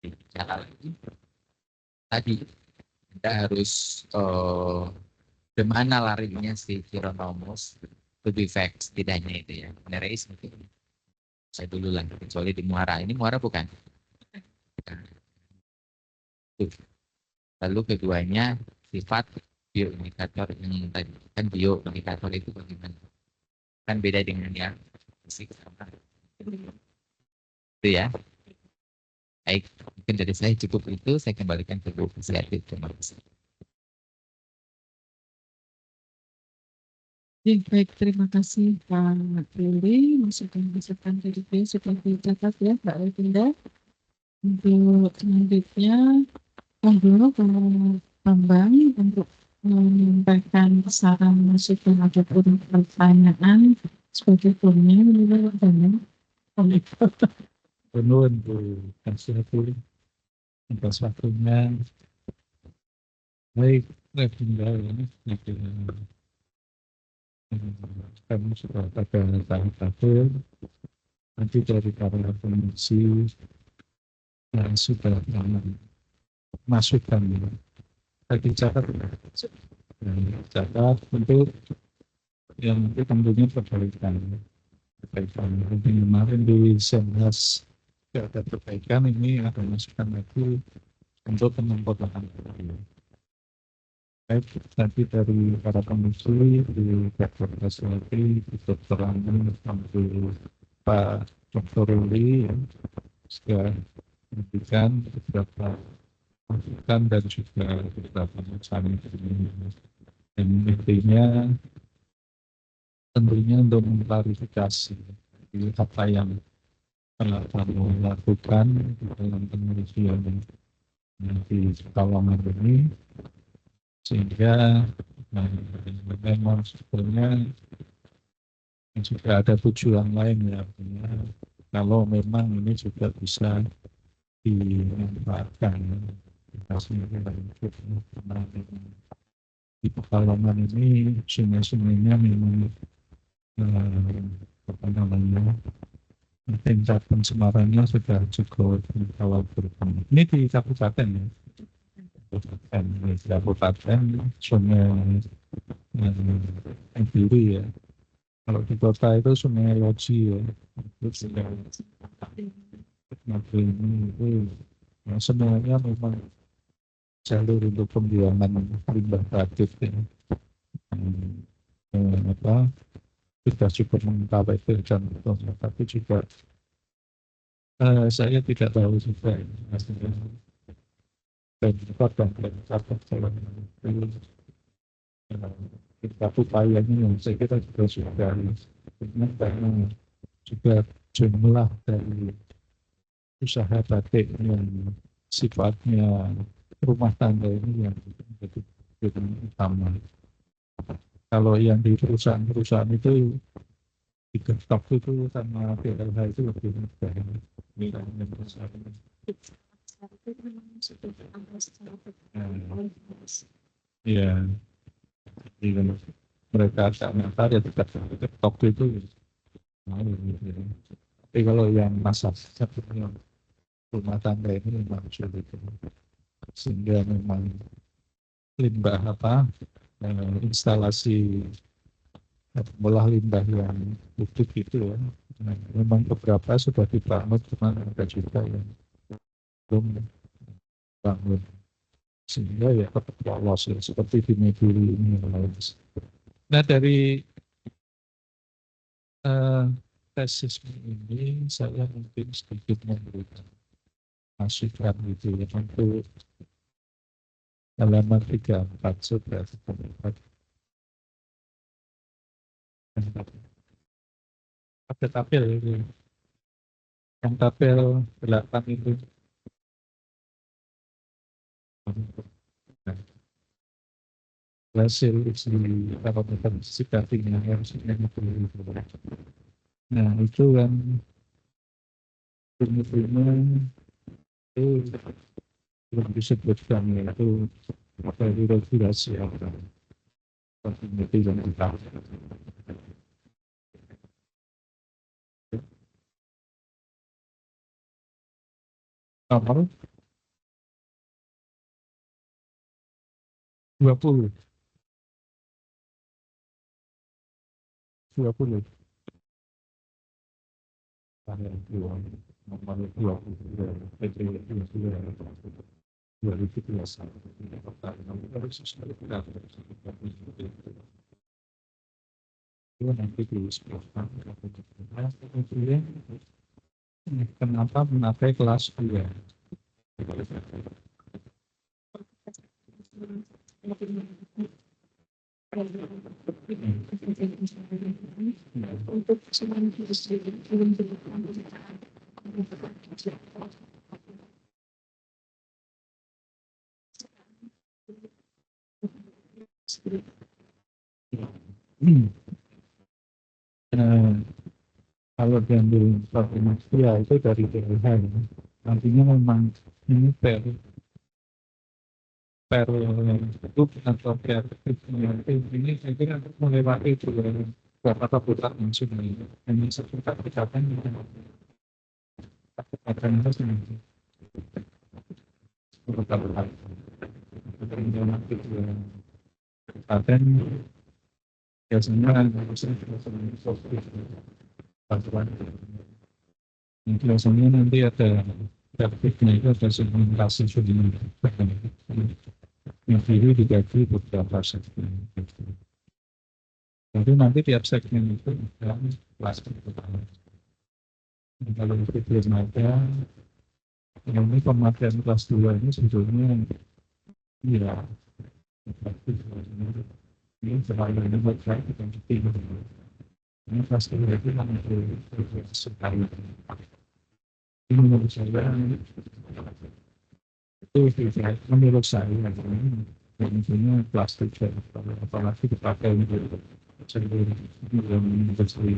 bicara lagi. Tadi Anda harus kemana larinya si Hieronymus lebih fact setidaknya itu ya. Nereis mungkin saya dulu lah kecuali di Muara. Ini Muara bukan? Lalu keduanya sifat bioindikator yang tadi kan bioindikator itu bagaimana? Kan beda dengan yang fisik sama itu ya. Baik, mungkin dari saya cukup itu. Saya kembalikan ke Bu Fisyati. Terima kasih. Ya, baik, terima kasih Pak Ruli. Masukan-masukan dari beliau sudah dicatat ya Mbak Evinda. Untuk selanjutnya, monggo Pak Bambang untuk menyampaikan saran masukan ataupun pertanyaan sebagai formnya menurut Pak Bambang. Penuh Bu Fisyati atas waktunya. Baik, Revinda ini kami sudah pada tahap akhir. Nanti dari para komisi yang sudah masukan lagi catat untuk yang nanti tentunya perbaikan mungkin kemarin di Senhas tidak ada perbaikan, ini ada masukan lagi untuk penyempurnaan. Baik, nanti dari para komisi di Dr. Fisyati, Dr. Amin, sampai Pak Dr. Ruli ya, sudah memberikan beberapa masukan dan juga beberapa macam dan intinya tentunya untuk mengklarifikasi apa yang telah kami lakukan dalam penelitian di Pekalongan ini, sehingga memang sebetulnya juga ada tujuan lain ya, kalau memang ini juga bisa dimanfaatkan di Pekalongan ini sungai-sungainya memang apa namanya tingkat pencemarannya sudah cukup kalau berkembang. Ini di kabupaten ya, kabupaten sungai Biru ya. Kalau di kota itu sungai Loji ya, itu sungai ini itu semuanya memang jalur untuk pembuangan limbah radioaktif ya. Sudah cukup mengkhawatirkan, tapi juga saya tidak tahu juga hasilnya dan jalan kita upayanya yang saya kira juga sudah karena juga jumlah dari usaha batik yang sifatnya rumah tangga ini yang menjadi utama. Kalau yang di perusahaan itu digetok itu sama PLH itu lebih mudah. Ya, mereka agak nakal ya digetok itu. Tapi kalau yang masak seperti rumah tangga ini memang sulit, sehingga memang limbah instalasi pengolah limbah yang utuh itu ya, memang beberapa sudah dibangun, cuma ada juga yang belum bangun, sehingga ya tetap lolos ya, seperti di Meduri ini. Nah, dari tesis ini saya mungkin sedikit memberikan masukan gitu ya, untuk halaman 34 sudah terdapat ada tabel itu, yang tabel 8 itu hasil uji parameter fisikatifnya harusnya itu. Nah itu kan Ilmu-ilmu itu belum disebutkan yaitu dari regulasi apa itu yang kita nomor 20 nomor 20 PT 2021 harus sekali itu nanti disebutkan kemudian kenapa memakai kelas 2 untuk semua industri belum Eh, kalau diambil ya itu dari PLH ya. Nantinya memang ini per itu atau per ini saya kira melewati itu beberapa putar yang sudah ini sertifikat pencapaian akan itu sendiri beberapa kali kemudian nanti paten biasanya bantuan biasanya nanti ada tertibnya itu ada segmentasi sudah yang diri dibagi beberapa segmen. Jadi nanti tiap segmen itu ada kelas pertama. Kalau itu belum ada, ini pemakaian kelas 2 ini sebetulnya ya ini selalu ini buat saya kita penting. Ini kelas 2 itu nanti sekali. Ini menurut saya itu menurut saya ini plastik apalagi dipakai untuk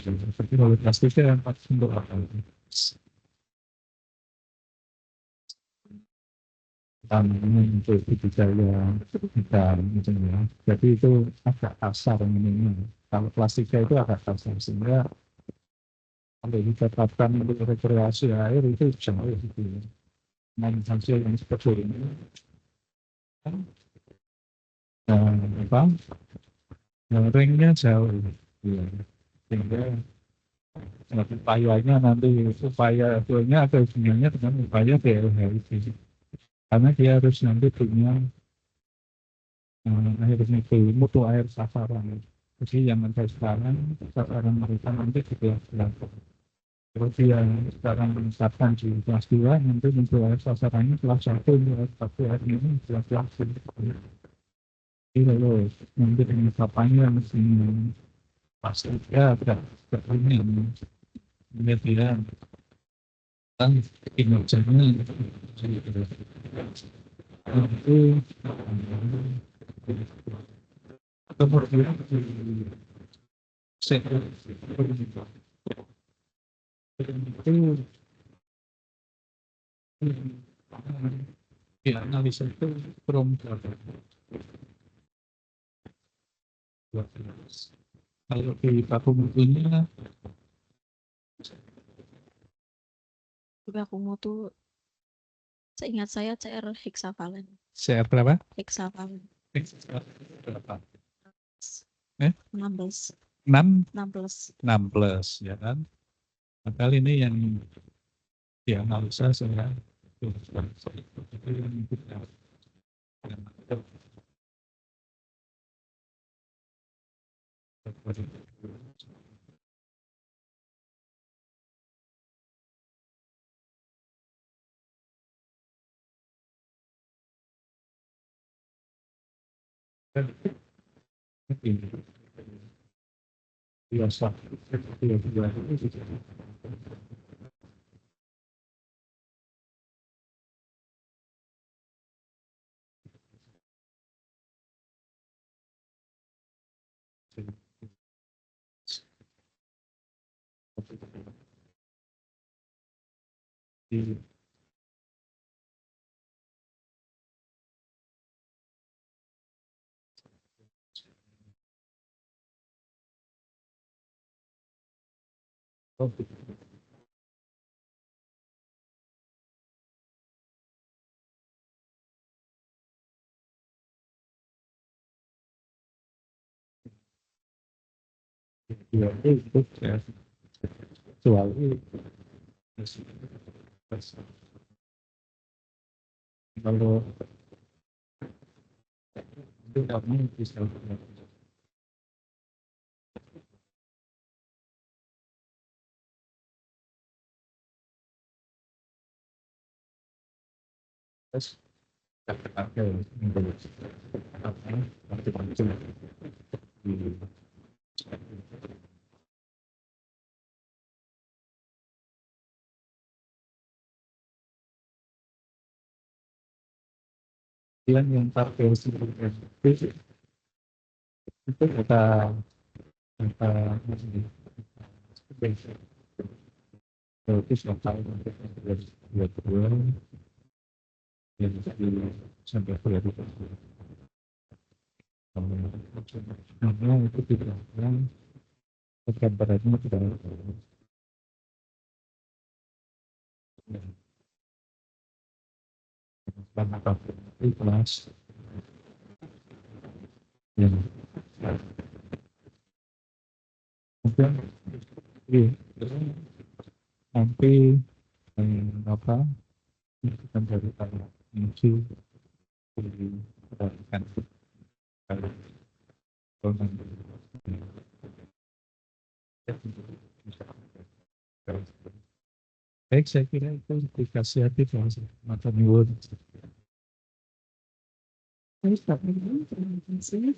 seperti kalau plastiknya yang pasti untuk apa untuk budidaya ikan gitu ya. Jadi itu agak kasar ini. Kalau plastiknya itu agak kasar sehingga kalau dikatakan untuk rekreasi air itu jauh gitu ya. Hasil yang seperti ini apa ringnya jauh ya. Sehingga upayanya nanti upaya itunya atau hubungannya dengan upaya PLH itu karena dia harus nanti punya air itu mutu air sasaran jadi yang ada sekarang sasaran mereka nanti juga berlaku terus yang sekarang menetapkan di kelas 2 nanti mutu air sasarannya kelas 1 tapi hari ini kelas 1 jadi lalu nanti penetapannya mesti pasti ya agak ini dia kan kinerjanya itu kemudian sektor itu ya analisa itu from kalau di baku mutunya baku mutu seingat saya CR hexavalen. CR berapa? Hexavalen. Berapa? 16. 6 16. ya kan? Padahal ini yang dianalisa saya itu yang kita biasa di topik yang itu ya, kecuali kalau itu kami bisa terus ada apa macam-macam di yang tampil sebelumnya itu kata itu lokal dua dua yang di sampai berapa karena itu tidak yang beratnya tidak banyak kelas yang mungkin nanti apa kita dari tanah muncul diberikan kalau nanti baik saya kira itu dikasih hati mata nyuwun. Baik, Pak Budi, terima kasih.